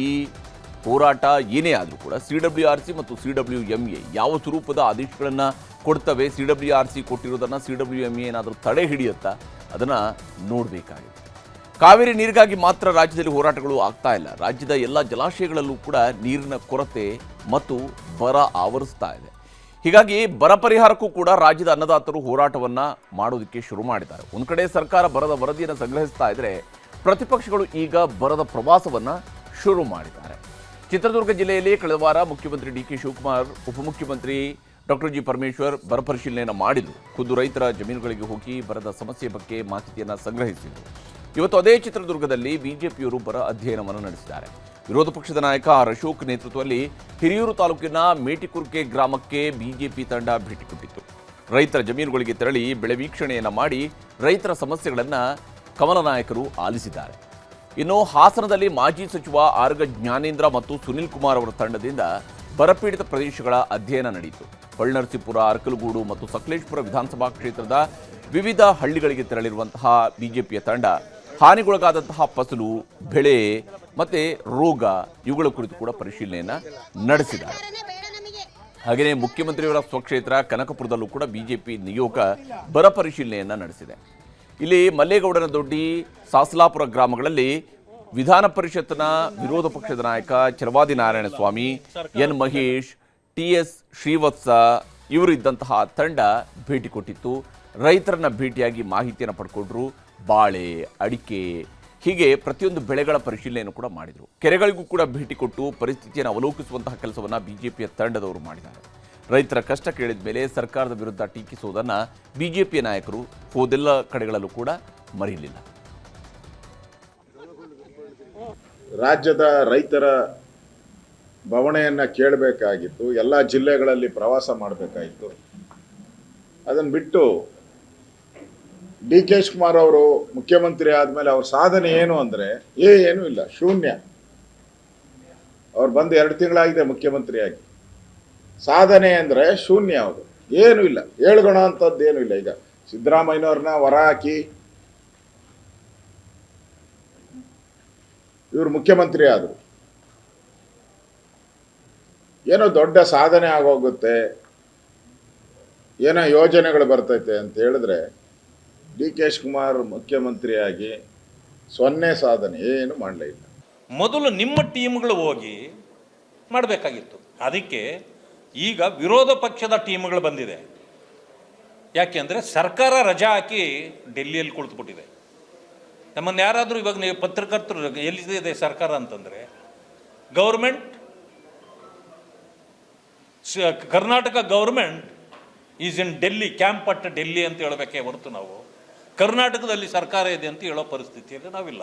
ಹೋರಾಟ ಏನೇ ಆದರೂ ಕೂಡ CWRC ಮತ್ತು CWMA ಯಾವ ಸ್ವರೂಪದ ಆದೇಶಗಳನ್ನು ಕೊಡ್ತವೆ, CWRC ಕೊಟ್ಟಿರೋದನ್ನು CWMA ಏನಾದರೂ ತಡೆ ಹಿಡಿಯುತ್ತಾ, ಅದನ್ನು ನೋಡಬೇಕಾಗಿದೆ. ಕಾವೇರಿ ನೀರಿಗಾಗಿ ಮಾತ್ರ ರಾಜ್ಯದಲ್ಲಿ ಹೋರಾಟಗಳು ಆಗ್ತಾ ಇಲ್ಲ. ರಾಜ್ಯದ ಎಲ್ಲ ಜಲಾಶಯಗಳಲ್ಲೂ ಕೂಡ ನೀರಿನ ಕೊರತೆ ಮತ್ತು ಬರ ಆವರಿಸ್ತಾ ಇದೆ. ಹೀಗಾಗಿ ಬರ ಪರಿಹಾರಕ್ಕೂ ಕೂಡ ರಾಜ್ಯದ ಅನ್ನದಾತರು ಹೋರಾಟವನ್ನ ಮಾಡೋದಕ್ಕೆ ಶುರು ಮಾಡಿದ್ದಾರೆ. ಒಂದು ಕಡೆ ಸರ್ಕಾರ ಬರದ ವರದಿಯನ್ನು ಸಂಗ್ರಹಿಸ್ತಾ ಇದ್ರೆ, ಪ್ರತಿಪಕ್ಷಗಳು ಈಗ ಬರದ ಪ್ರವಾಸವನ್ನ ಶುರು ಮಾಡಿದ್ದಾರೆ. ಚಿತ್ರದುರ್ಗ ಜಿಲ್ಲೆಯಲ್ಲಿ ಕಳೆದ ವಾರ ಮುಖ್ಯಮಂತ್ರಿ DK ಶಿವಕುಮಾರ್, ಉಪಮುಖ್ಯಮಂತ್ರಿ ಡಾಕ್ಟರ್ G ಪರಮೇಶ್ವರ್ ಬರ ಪರಿಶೀಲನೆಯನ್ನು ಮಾಡಿದ್ರು. ಖುದ್ದು ರೈತರ ಜಮೀನುಗಳಿಗೆ ಹೋಗಿ ಬರದ ಸಮಸ್ಯೆ ಬಗ್ಗೆ ಮಾಹಿತಿಯನ್ನು ಸಂಗ್ರಹಿಸಿದರು. ಇವತ್ತು ಅದೇ ಚಿತ್ರದುರ್ಗದಲ್ಲಿ ಬಿಜೆಪಿಯವರು ಬರ ಅಧ್ಯಯನವನ್ನು ನಡೆಸಿದ್ದಾರೆ. ವಿರೋಧ ಪಕ್ಷದ ನಾಯಕ ಅಶೋಕ್ ನೇತೃತ್ವದಲ್ಲಿ ಹಿರಿಯೂರು ತಾಲೂಕಿನ ಮೇಟಿಕುರ್ಕೆ ಗ್ರಾಮಕ್ಕೆ ಬಿಜೆಪಿ ತಂಡ ಭೇಟಿ ಕೊಟ್ಟಿತ್ತು. ರೈತರ ಜಮೀನುಗಳಿಗೆ ತೆರಳಿ ಬೆಳೆ ವೀಕ್ಷಣೆಯನ್ನು ಮಾಡಿ ರೈತರ ಸಮಸ್ಯೆಗಳನ್ನು ಕಮಲ ನಾಯಕರು ಆಲಿಸಿದ್ದಾರೆ. ಇನ್ನು ಹಾಸನದಲ್ಲಿ ಮಾಜಿ ಸಚಿವ ಆರ್ಗ ಜ್ಞಾನೇಂದ್ರ ಮತ್ತು ಸುನಿಲ್ ಕುಮಾರ್ ಅವರ ತಂಡದಿಂದ ಬರಪೀಡಿತ ಪ್ರದೇಶಗಳ ಅಧ್ಯಯನ ನಡೆಯಿತು. ಹೊಳ್ನರಸೀಪುರ, ಅರಕಲಗೂಡು ಮತ್ತು ಸಕಲೇಶಪುರ ವಿಧಾನಸಭಾ ಕ್ಷೇತ್ರದ ವಿವಿಧ ಹಳ್ಳಿಗಳಿಗೆ ತೆರಳಿರುವಂತಹ ಬಿಜೆಪಿಯ ತಂಡ ಹಾನಿಗೊಳಗಾದಂತಹ ಫಸಲು, ಬೆಳೆ ಮತ್ತು ರೋಗ ಇವುಗಳ ಕುರಿತು ಕೂಡ ಪರಿಶೀಲನೆಯನ್ನು ನಡೆಸಿದ್ದಾರೆ. ಹಾಗೆಯೇ ಮುಖ್ಯಮಂತ್ರಿಯವರ ಸ್ವಕ್ಷೇತ್ರ ಕನಕಪುರದಲ್ಲೂ ಕೂಡ ಬಿಜೆಪಿ ನಿಯೋಗ ಬರ ಪರಿಶೀಲನೆಯನ್ನು ನಡೆಸಿದೆ. ಇಲ್ಲಿ ಮಲ್ಲೇಗೌಡನ ದೊಡ್ಡಿ, ಸಾಸಲಾಪುರ ಗ್ರಾಮಗಳಲ್ಲಿ ವಿಧಾನ ಪರಿಷತ್ನ ವಿರೋಧ ಪಕ್ಷದ ನಾಯಕ ಚಲವಾದಿ ನಾರಾಯಣಸ್ವಾಮಿ, ಎನ್ ಮಹೇಶ್, ಟಿಎಸ್ ಶ್ರೀವತ್ಸ ಇವರು ಇದ್ದಂತಹ ತಂಡ ಭೇಟಿ ಕೊಟ್ಟಿತ್ತು. ರೈತರನ್ನ ಭೇಟಿಯಾಗಿ ಮಾಹಿತಿಯನ್ನು ಪಡ್ಕೊಂಡ್ರು. ಬಾಳೆ, ಅಡಿಕೆ ಹೀಗೆ ಪ್ರತಿಯೊಂದು ಬೆಳೆಗಳ ಪರಿಶೀಲನೆಯನ್ನು ಕೂಡ ಮಾಡಿದರು. ಕೆರೆಗಳಿಗೂ ಕೂಡ ಭೇಟಿ ಕೊಟ್ಟು ಪರಿಸ್ಥಿತಿಯನ್ನು ಅವಲೋಕಿಸುವಂತಹ ಕೆಲಸವನ್ನು ಬಿಜೆಪಿಯ ತಂಡದವರು ಮಾಡಿದ್ದಾರೆ. ರೈತರ ಕಷ್ಟ ಕೇಳಿದ ಮೇಲೆ ಸರ್ಕಾರದ ವಿರುದ್ಧ ಟೀಕಿಸುವುದನ್ನು ಬಿಜೆಪಿಯ ನಾಯಕರು ಹೋದೆಲ್ಲ ಕಡೆಗಳಲ್ಲೂ ಕೂಡ ಮರೆಯಲಿಲ್ಲ. ರಾಜ್ಯದ ರೈತರ ಬವಣೆಯನ್ನು ಕೇಳಬೇಕಾಗಿತ್ತು, ಎಲ್ಲ ಜಿಲ್ಲೆಗಳಲ್ಲಿ ಪ್ರವಾಸ ಮಾಡಬೇಕಾಗಿತ್ತು. ಅದನ್ನು ಬಿಟ್ಟು ಡಿ ಕೆ ಶಿವಕುಮಾರ್ ಅವರು ಮುಖ್ಯಮಂತ್ರಿ ಆದಮೇಲೆ ಅವ್ರ ಸಾಧನೆ ಏನು ಅಂದರೆ ಏನೂ ಇಲ್ಲ, ಶೂನ್ಯ. ಅವ್ರು ಬಂದು 2 ತಿಂಗಳಾಗಿದೆ ಮುಖ್ಯಮಂತ್ರಿಯಾಗಿ. ಸಾಧನೆ ಅಂದರೆ ಶೂನ್ಯ, ಅವರು ಏನೂ ಇಲ್ಲ, ಹೇಳ್ಕೊಳ ಅಂಥದ್ದು ಏನೂ ಇಲ್ಲ. ಈಗ ಸಿದ್ದರಾಮಯ್ಯನವ್ರನ್ನ ಹೊರ ಹಾಕಿ ಇವರು ಮುಖ್ಯಮಂತ್ರಿ ಆದರು, ಏನೋ ದೊಡ್ಡ ಸಾಧನೆ ಆಗೋಗುತ್ತೆ, ಏನೋ ಯೋಜನೆಗಳು ಬರ್ತೈತೆ ಅಂತ ಹೇಳಿದ್ರೆ ಡಿ ಕೆ ಶಿವಕುಮಾರ್ ಮುಖ್ಯಮಂತ್ರಿಯಾಗಿ 0 ಸಾಧನೆ ಏನು ಮಾಡಲೇ ಇಲ್ಲ. ಮೊದಲು ನಿಮ್ಮ ಟೀಮ್ಗಳು ಹೋಗಿ ಮಾಡಬೇಕಾಗಿತ್ತು. ಅದಕ್ಕೆ ಈಗ ವಿರೋಧ ಪಕ್ಷದ ಟೀಮ್ಗಳು ಬಂದಿದೆ. ಯಾಕೆಂದರೆ ಸರ್ಕಾರ ರಜಾ ಹಾಕಿ ಡೆಲ್ಲಿಯಲ್ಲಿ ಕುಳಿತುಬಿಟ್ಟಿದೆ. ನಮ್ಮನ್ನು ಯಾರಾದರೂ ಇವಾಗ ನೀವು ಪತ್ರಕರ್ತರು ಎಲ್ಲಿದೆ ಸರ್ಕಾರ ಅಂತಂದರೆ, government Karnataka government is in Delhi, camp at Delhi ಅಂತ ಹೇಳಬೇಕೇ ಹೊರತು ನಾವು ಕರ್ನಾಟಕದಲ್ಲಿ ಸರ್ಕಾರ ಇದೆ ಅಂತ ಹೇಳೋ ಪರಿಸ್ಥಿತಿಯಲ್ಲಿ ನಾವಿಲ್ಲ.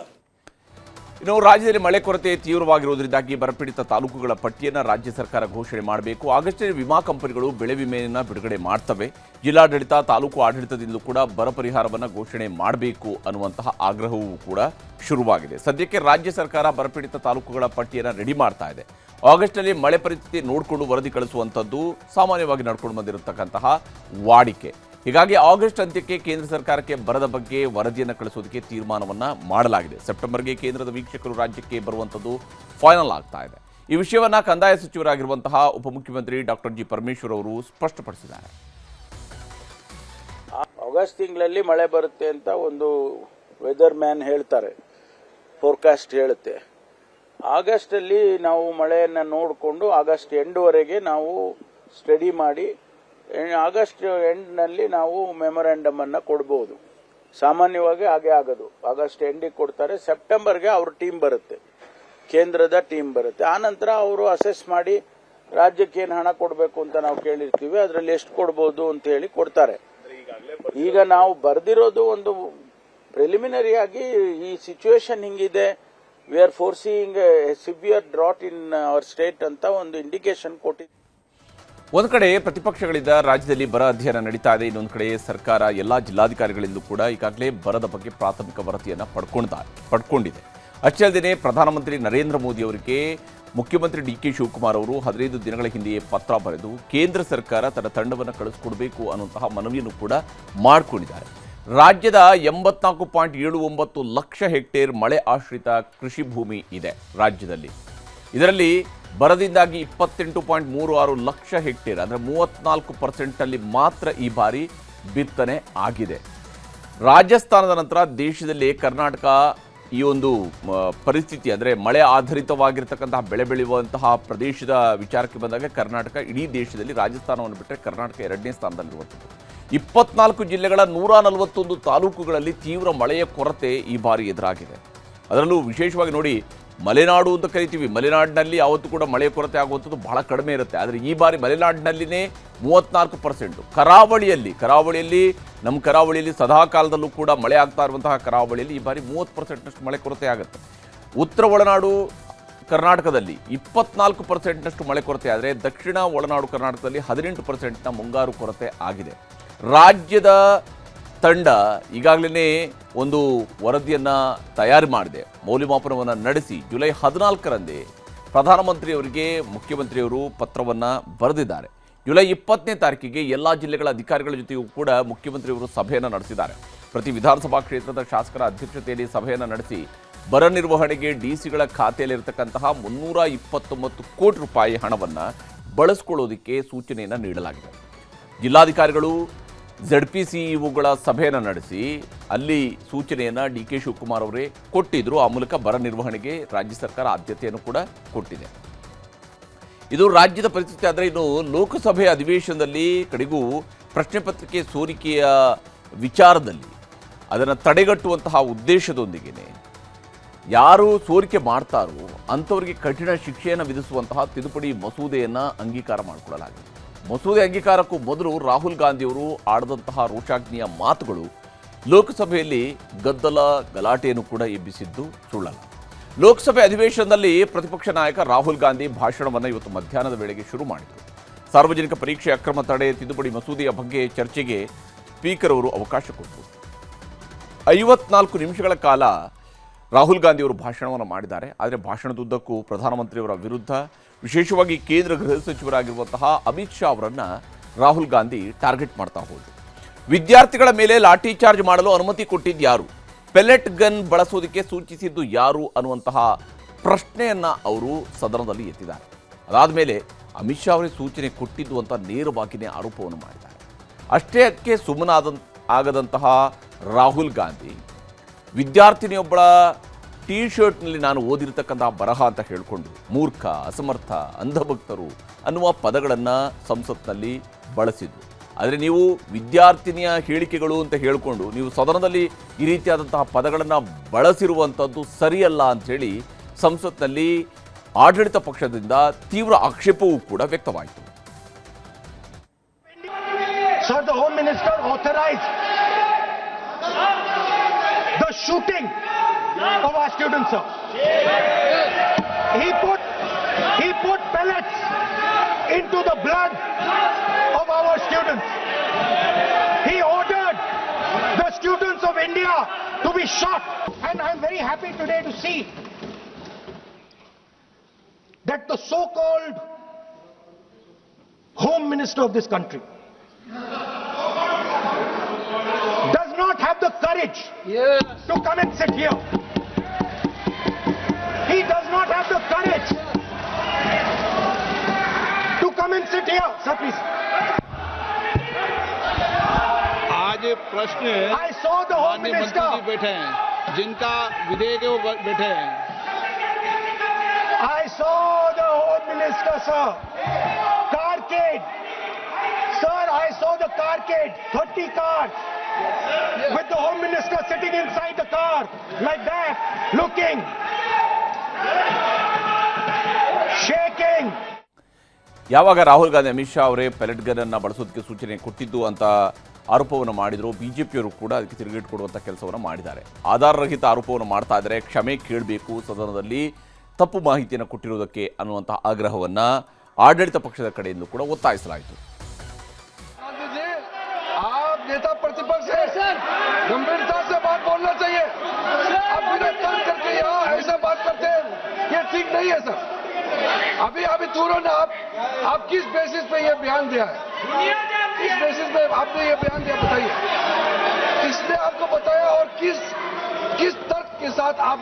ಇನ್ನು ರಾಜ್ಯದಲ್ಲಿ ಮಳೆ ಕೊರತೆ ತೀವ್ರವಾಗಿರುವುದರಿಂದಾಗಿ ಬರಪೀಡಿತ ತಾಲೂಕುಗಳ ಪಟ್ಟಿಯನ್ನು ರಾಜ್ಯ ಸರ್ಕಾರ ಘೋಷಣೆ ಮಾಡಬೇಕು. ಆಗಸ್ಟ್ನಲ್ಲಿ ವಿಮಾ ಕಂಪನಿಗಳು ಬೆಳೆ ವಿಮೆಯನ್ನು ಬಿಡುಗಡೆ ಮಾಡ್ತವೆ. ಜಿಲ್ಲಾಡಳಿತ, ತಾಲೂಕು ಆಡಳಿತದಿಂದಲೂ ಕೂಡ ಬರ ಪರಿಹಾರವನ್ನು ಘೋಷಣೆ ಮಾಡಬೇಕು ಅನ್ನುವಂತಹ ಆಗ್ರಹವೂ ಕೂಡ ಶುರುವಾಗಿದೆ. ಸದ್ಯಕ್ಕೆ ರಾಜ್ಯ ಸರ್ಕಾರ ಬರಪೀಡಿತ ತಾಲೂಕುಗಳ ಪಟ್ಟಿಯನ್ನು ರೆಡಿ ಮಾಡ್ತಾ ಇದೆ. ಆಗಸ್ಟ್ನಲ್ಲಿ ಮಳೆ ಪರಿಸ್ಥಿತಿ ನೋಡಿಕೊಂಡು ವರದಿ ಕಳಿಸುವಂಥದ್ದು ಸಾಮಾನ್ಯವಾಗಿ ನಡ್ಕೊಂಡು ಬಂದಿರತಕ್ಕಂತಹ ವಾಡಿಕೆ. ಹೀಗಾಗಿ ಆಗಸ್ಟ್ ಅಂತ್ಯಕ್ಕೆ ಕೇಂದ್ರ ಸರ್ಕಾರಕ್ಕೆ ಬರದ ಬಗ್ಗೆ ವರದಿಯನ್ನು ಕಳಿಸೋದಕ್ಕೆ ತೀರ್ಮಾನವನ್ನು ಮಾಡಲಾಗಿದೆ. ಸೆಪ್ಟೆಂಬರ್ಗೆ ಕೇಂದ್ರದ ವೀಕ್ಷಕರು ರಾಜ್ಯಕ್ಕೆ ಬರುವಂಥದ್ದು ಫೈನಲ್ ಆಗ್ತಾ ಇದೆ. ಈ ವಿಷಯವನ್ನು ಕಂದಾಯ ಸಚಿವರಾಗಿರುವಂತಹ ಉಪಮುಖ್ಯಮಂತ್ರಿ ಡಾಕ್ಟರ್ ಜಿ ಪರಮೇಶ್ವರ್ ಅವರು ಸ್ಪಷ್ಟಪಡಿಸಿದ್ದಾರೆ. ಆಗಸ್ಟ್ ತಿಂಗಳಲ್ಲಿ ಮಳೆ ಬರುತ್ತೆ ಅಂತ ಒಂದು ವೆದರ್ ಮ್ಯಾನ್ ಹೇಳ್ತಾರೆ, ಫೋರ್ಕಾಸ್ಟ್ ಹೇಳುತ್ತೆ. ಆಗಸ್ಟಲ್ಲಿ ನಾವು ಮಳೆಯನ್ನು ನೋಡಿಕೊಂಡು ಆಗಸ್ಟ್ ಎಂಡ್ವರೆಗೆ ನಾವು ಸ್ಟಡಿ ಮಾಡಿ ಆಗಸ್ಟ್ ಎಂಡ್ನಲ್ಲಿ ನಾವು ಮೆಮೊರಾಂಡಮ್ ಅನ್ನು ಕೊಡ್ಬೋದು. ಸಾಮಾನ್ಯವಾಗಿ ಹಾಗೆ ಆಗೋದು. ಆಗಸ್ಟ್ ಎಂಡಿಗೆ ಕೊಡ್ತಾರೆ, ಸೆಪ್ಟೆಂಬರ್ಗೆ ಅವ್ರ ಟೀಮ್ ಬರುತ್ತೆ, ಕೇಂದ್ರದ ಟೀಮ್ ಬರುತ್ತೆ. ಆನಂತರ ಅವರು ಅಸೆಸ್ ಮಾಡಿ ರಾಜ್ಯಕ್ಕೆ ಏನು ಹಣ ಕೊಡಬೇಕು ಅಂತ ನಾವು ಕೇಳಿರ್ತೀವಿ, ಅದರಲ್ಲಿ ಎಷ್ಟು ಕೊಡ್ಬೋದು ಅಂತ ಹೇಳಿ ಕೊಡ್ತಾರೆ. ಈಗ ನಾವು ಬರೆದಿರೋದು ಒಂದು ಪ್ರಿಲಿಮಿನರಿ ಆಗಿ ಈ ಸಿಚುವೇಶನ್ ಹಿಂಗಿದೆ, we are forcing A severe drought in our state ಅಂತ ಒಂದು ಇಂಡಿಕೇಶನ್ ಕೊಟ್ಟಿದೆ. ಒಂದು ಕಡೆ ಪ್ರತಿಪಕ್ಷಗಳಿಂದ ರಾಜ್ಯದಲ್ಲಿ ಬರ ಅಧ್ಯಯನ ನಡೀತಾ ಇದೆ. ಇನ್ನೊಂದು ಕಡೆ ಸರ್ಕಾರ ಎಲ್ಲ ಜಿಲ್ಲಾಧಿಕಾರಿಗಳಿಂದ ಕೂಡ ಈಗಾಗಲೇ ಬರದ ಬಗ್ಗೆ ಪ್ರಾಥಮಿಕ ವರದಿಯನ್ನು ಪಡ್ಕೊಂಡಿದೆ. ಅಷ್ಟೇ ಅಲ್ಲದೆ ಪ್ರಧಾನಮಂತ್ರಿ ನರೇಂದ್ರ ಮೋದಿ ಅವರಿಗೆ ಮುಖ್ಯಮಂತ್ರಿ ಡಿ ಕೆ ಶಿವಕುಮಾರ್ ಅವರು 15 ದಿನಗಳ ಹಿಂದೆಯೇ ಪತ್ರ ಬರೆದು ಕೇಂದ್ರ ಸರ್ಕಾರ ತನ್ನ ತಂಡವನ್ನು ಕಳಿಸಿಕೊಡಬೇಕು ಅನ್ನುವಂತಹ ಮನವಿಯನ್ನು ಕೂಡ ಮಾಡಿಕೊಂಡಿದ್ದಾರೆ. ರಾಜ್ಯದ 84.79 ಲಕ್ಷ ಹೆಕ್ಟೇರ್ ಮಳೆ ಆಶ್ರಿತ ಕೃಷಿ ಭೂಮಿ ಇದೆ ರಾಜ್ಯದಲ್ಲಿ. ಇದರಲ್ಲಿ ಬರದಿಂದಾಗಿ 28.36 ಲಕ್ಷ ಹೆಕ್ಟೇರ್ ಅಂದರೆ 34% ಮಾತ್ರ ಈ ಬಾರಿ ಬಿತ್ತನೆ ಆಗಿದೆ. ರಾಜಸ್ಥಾನದ ನಂತರ ದೇಶದಲ್ಲಿ ಕರ್ನಾಟಕ ಈ ಒಂದು ಪರಿಸ್ಥಿತಿ ಅಂದರೆ ಮಳೆ ಆಧಾರಿತವಾಗಿರ್ತಕ್ಕಂತಹ ಬೆಳೆ ಬೆಳೆಯುವಂತಹ ಪ್ರದೇಶದ ವಿಚಾರಕ್ಕೆ ಬಂದಾಗ ಕರ್ನಾಟಕ ಇಡೀ ದೇಶದಲ್ಲಿ ರಾಜಸ್ಥಾನವನ್ನು ಬಿಟ್ಟರೆ ಕರ್ನಾಟಕ 2ನೇ ಸ್ಥಾನದಲ್ಲಿರುವಂಥದ್ದು. 24 ಜಿಲ್ಲೆಗಳ 141 ತಾಲೂಕುಗಳಲ್ಲಿ ತೀವ್ರ ಮಳೆಯ ಕೊರತೆ ಈ ಬಾರಿ ಎದುರಾಗಿದೆ. ಅದರಲ್ಲೂ ವಿಶೇಷವಾಗಿ ನೋಡಿ, ಮಲೆನಾಡು ಅಂತ ಕರಿತೀವಿ, ಮಲೆನಾಡಿನಲ್ಲಿ ಯಾವತ್ತೂ ಕೂಡ ಮಳೆಯ ಕೊರತೆ ಆಗುವಂಥದ್ದು ಬಹಳ ಕಡಿಮೆ ಇರುತ್ತೆ. ಆದರೆ ಈ ಬಾರಿ ಮಲೆನಾಡಿನಲ್ಲಿನೇ 34%. ಕರಾವಳಿಯಲ್ಲಿ ನಮ್ಮ ಕರಾವಳಿಯಲ್ಲಿ ಸದಾ ಕಾಲದಲ್ಲೂ ಕೂಡ ಮಳೆ ಆಗ್ತಾ ಇರುವಂತಹ ಕರಾವಳಿಯಲ್ಲಿ ಈ ಬಾರಿ 30%ನಷ್ಟು ಮಳೆ ಕೊರತೆ ಆಗುತ್ತೆ. ಉತ್ತರ ಒಳನಾಡು ಕರ್ನಾಟಕದಲ್ಲಿ 24%ನಷ್ಟು ಮಳೆ ಕೊರತೆ ಆದರೆ ದಕ್ಷಿಣ ಒಳನಾಡು ಕರ್ನಾಟಕದಲ್ಲಿ 18%ನ ಮುಂಗಾರು ಕೊರತೆ ಆಗಿದೆ. ರಾಜ್ಯದ ತಂಡ ಈಗಾಗಲೇ ಒಂದು ವರದಿಯನ್ನು ತಯಾರು ಮಾಡಿದೆ. ಮೌಲ್ಯಮಾಪನವನ್ನು ನಡೆಸಿ ಜುಲೈ 14ರಂದೇ ಪ್ರಧಾನಮಂತ್ರಿಯವರಿಗೆ ಮುಖ್ಯಮಂತ್ರಿಯವರು ಪತ್ರವನ್ನು ಬರೆದಿದ್ದಾರೆ. ಜುಲೈ 20ನೇ ತಾರೀಕಿಗೆ ಎಲ್ಲ ಜಿಲ್ಲೆಗಳ ಅಧಿಕಾರಿಗಳ ಜೊತೆಗೂ ಕೂಡ ಮುಖ್ಯಮಂತ್ರಿಯವರು ಸಭೆಯನ್ನು ನಡೆಸಿದ್ದಾರೆ. ಪ್ರತಿ ವಿಧಾನಸಭಾ ಕ್ಷೇತ್ರದ ಶಾಸಕರ ಅಧ್ಯಕ್ಷತೆಯಲ್ಲಿ ಸಭೆಯನ್ನು ನಡೆಸಿ ಬರ ನಿರ್ವಹಣೆಗೆ ಡಿಸಿಗಳ ಖಾತೆಯಲ್ಲಿರತಕ್ಕಂತಹ 329 ಕೋಟಿ ರೂಪಾಯಿ ಹಣವನ್ನು ಬಳಸಿಕೊಳ್ಳೋದಕ್ಕೆ ಸೂಚನೆಯನ್ನು ನೀಡಲಾಗಿದೆ. ಜಿಲ್ಲಾಧಿಕಾರಿಗಳು ZPCEOಗಳ ಸಭೆಯನ್ನು ನಡೆಸಿ ಅಲ್ಲಿ ಸೂಚನೆಯನ್ನು DK ಶಿವಕುಮಾರ್ ಅವರೇ ಕೊಟ್ಟಿದ್ರು. ಆ ಮೂಲಕ ಬರ ನಿರ್ವಹಣೆಗೆ ರಾಜ್ಯ ಸರ್ಕಾರ ಆದ್ಯತೆಯನ್ನು ಕೂಡ ಕೊಟ್ಟಿದೆ. ಇದು ರಾಜ್ಯದ ಪರಿಸ್ಥಿತಿ. ಆದರೆ ಇನ್ನು ಲೋಕಸಭೆ ಅಧಿವೇಶನದಲ್ಲಿ ಕಡೆಗೂ ಪ್ರಶ್ನೆ ಪತ್ರಿಕೆ ಸೋರಿಕೆಯ ವಿಚಾರದಲ್ಲಿ ಅದನ್ನು ತಡೆಗಟ್ಟುವಂತಹ ಉದ್ದೇಶದೊಂದಿಗೆ ಯಾರು ಸೋರಿಕೆ ಮಾಡ್ತಾರೋ ಅಂಥವರಿಗೆ ಕಠಿಣ ಶಿಕ್ಷೆಯನ್ನು ವಿಧಿಸುವಂತಹ ತಿದ್ದುಪಡಿ ಮಸೂದೆಯನ್ನು ಅಂಗೀಕಾರ ಮಾಡಿಕೊಳ್ಳಲಾಗಿದೆ. ಮಸೂದೆ ಅಂಗೀಕಾರಕ್ಕೂ ಮೊದಲು ರಾಹುಲ್ ಗಾಂಧಿಯವರು ಆಡಿದಂತಹ ರೋಷಾಗ್ನಿಯ ಮಾತುಗಳು ಲೋಕಸಭೆಯಲ್ಲಿ ಗದ್ದಲ ಗಲಾಟೆಯನ್ನು ಕೂಡ ಎಬ್ಬಿಸಿದ್ದು ಸುಳ್ಳಲ್ಲ. ಲೋಕಸಭೆ ಅಧಿವೇಶನದಲ್ಲಿ ಪ್ರತಿಪಕ್ಷ ನಾಯಕ ರಾಹುಲ್ ಗಾಂಧಿ ಭಾಷಣವನ್ನು ಇವತ್ತು ಮಧ್ಯಾಹ್ನದ ವೇಳೆಗೆ ಶುರು ಮಾಡಿದರು. ಸಾರ್ವಜನಿಕ ಪರೀಕ್ಷೆ ಅಕ್ರಮ ತಡೆ ತಿದ್ದುಪಡಿ ಮಸೂದೆಯ ಬಗ್ಗೆ ಚರ್ಚೆಗೆ ಸ್ಪೀಕರ್ ಅವರು ಅವಕಾಶ ಕೊಟ್ಟರು. 54 ನಿಮಿಷಗಳ ಕಾಲ ರಾಹುಲ್ ಗಾಂಧಿಯವರು ಭಾಷಣವನ್ನು ಮಾಡಿದ್ದಾರೆ. ಆದರೆ ಭಾಷಣದುದ್ದಕ್ಕೂ ಪ್ರಧಾನಮಂತ್ರಿಯವರ ವಿರುದ್ಧ, ವಿಶೇಷವಾಗಿ ಕೇಂದ್ರ ಗೃಹ ಸಚಿವರಾಗಿರುವಂತಹ ಅಮಿತ್ ಶಾ ಅವರನ್ನು ರಾಹುಲ್ ಗಾಂಧಿ ಟಾರ್ಗೆಟ್ ಮಾಡ್ತಾ ಹೋದರು. ವಿದ್ಯಾರ್ಥಿಗಳ ಮೇಲೆ ಲಾಠಿ ಚಾರ್ಜ್ ಮಾಡಲು ಅನುಮತಿ ಕೊಟ್ಟಿದ್ದು ಯಾರು, ಪೆಲೆಟ್ ಗನ್ ಬಳಸೋದಕ್ಕೆ ಸೂಚಿಸಿದ್ದು ಯಾರು ಅನ್ನುವಂತಹ ಪ್ರಶ್ನೆಯನ್ನು ಅವರು ಸದನದಲ್ಲಿ ಎತ್ತಿದ್ದಾರೆ. ಅದಾದ ಮೇಲೆ ಅಮಿತ್ ಶಾ ಅವರೇ ಸೂಚನೆ ಕೊಟ್ಟಿದ್ದು ಅಂತ ನೇರವಾಗಿಯೇ ಆರೋಪವನ್ನು ಮಾಡಿದ್ದಾರೆ. ಅಷ್ಟೇ ಅದಕ್ಕೆ ಆಗದಂತಹ ರಾಹುಲ್ ಗಾಂಧಿ ವಿದ್ಯಾರ್ಥಿನಿಯೊಬ್ಬಳ ಟೀ ಶರ್ಟ್ನಲ್ಲಿ ನಾನು ಓದಿರ್ತಕ್ಕಂತಹ ಬರಹ ಅಂತ ಹೇಳಿಕೊಂಡು ಮೂರ್ಖ, ಅಸಮರ್ಥ, ಅಂಧಭಕ್ತರು ಅನ್ನುವ ಪದಗಳನ್ನು ಸಂಸತ್ನಲ್ಲಿ ಬಳಸಿದ್ದು. ಆದರೆ ನೀವು ವಿದ್ಯಾರ್ಥಿನಿಯ ಹೇಳಿಕೆಗಳು ಅಂತ ಹೇಳಿಕೊಂಡು ನೀವು ಸದನದಲ್ಲಿ ಈ ರೀತಿಯಾದಂತಹ ಪದಗಳನ್ನು ಬಳಸಿರುವಂಥದ್ದು ಸರಿಯಲ್ಲ ಅಂಥೇಳಿ ಸಂಸತ್ನಲ್ಲಿ ಆಡಳಿತ ಪಕ್ಷದಿಂದ ತೀವ್ರ ಆಕ್ಷೇಪವೂ ಕೂಡ ವ್ಯಕ್ತವಾಯಿತು. Sir, the Home Minister authorized the shooting of our students, sir. He put pellets into the blood of our students. He ordered the students of India to be shot. And I'm very happy today to see that the so-called Home Minister of this country does not have the courage to come and sit here. He does not have the courage to come and sit here. Sir, please. आज प्रश्न I saw the Home माननीय मंत्री Minister. जी बैठे हैं, जिनका विधेयक है वो बैठे हैं. I saw the Home Minister, sir. Carcade. Sir, I saw the carcade. 30 cars. With the Home Minister sitting inside the car. Like that. Looking. Shaking. ಯಾವಾಗ ರಾಹುಲ್ ಗಾಂಧಿ ಅಮಿತ್ ಶಾ ಅವರೇ ಪೆಲೆಟ್ ಗನ್ ಅನ್ನು ಬಳಸೋದಕ್ಕೆ ಸೂಚನೆ ಕೊಟ್ಟಿದ್ದು ಅಂತ ಆರೋಪವನ್ನು ಮಾಡಿದ್ರು, ಬಿಜೆಪಿಯವರು ಕೂಡ ಅದಕ್ಕೆ ತಿರುಗೇಟು ಕೊಡುವಂಥ ಕೆಲಸವನ್ನು ಮಾಡಿದ್ದಾರೆ. ಆಧಾರರಹಿತ ಆರೋಪವನ್ನು ಮಾಡ್ತಾ ಇದ್ದಾರೆ, ಕ್ಷಮೆ ಕೇಳಬೇಕು ಸದನದಲ್ಲಿ ತಪ್ಪು ಮಾಹಿತಿಯನ್ನು ಕೊಟ್ಟಿರುವುದಕ್ಕೆ ಅನ್ನುವಂತಹ ಆಗ್ರಹವನ್ನು ಆಡಳಿತ ಪಕ್ಷದ ಕಡೆಯಿಂದ ಕೂಡ ಒತ್ತಾಯಿಸಲಾಯಿತು. आप नेता प्रतिपक्ष है सर, गंभीरता से बात बोलना चाहिए. आप बिना तर्क करके यहाँ ऐसा बात करते हैं, ये ठीक नहीं है सर. अभी तुरंत आप किस बेसिस पे ये बयान दिया है? किस बेसिस पे आपने ये बयान दिया, बताइए. किसने आपको बताया और किस तर्क के साथ आप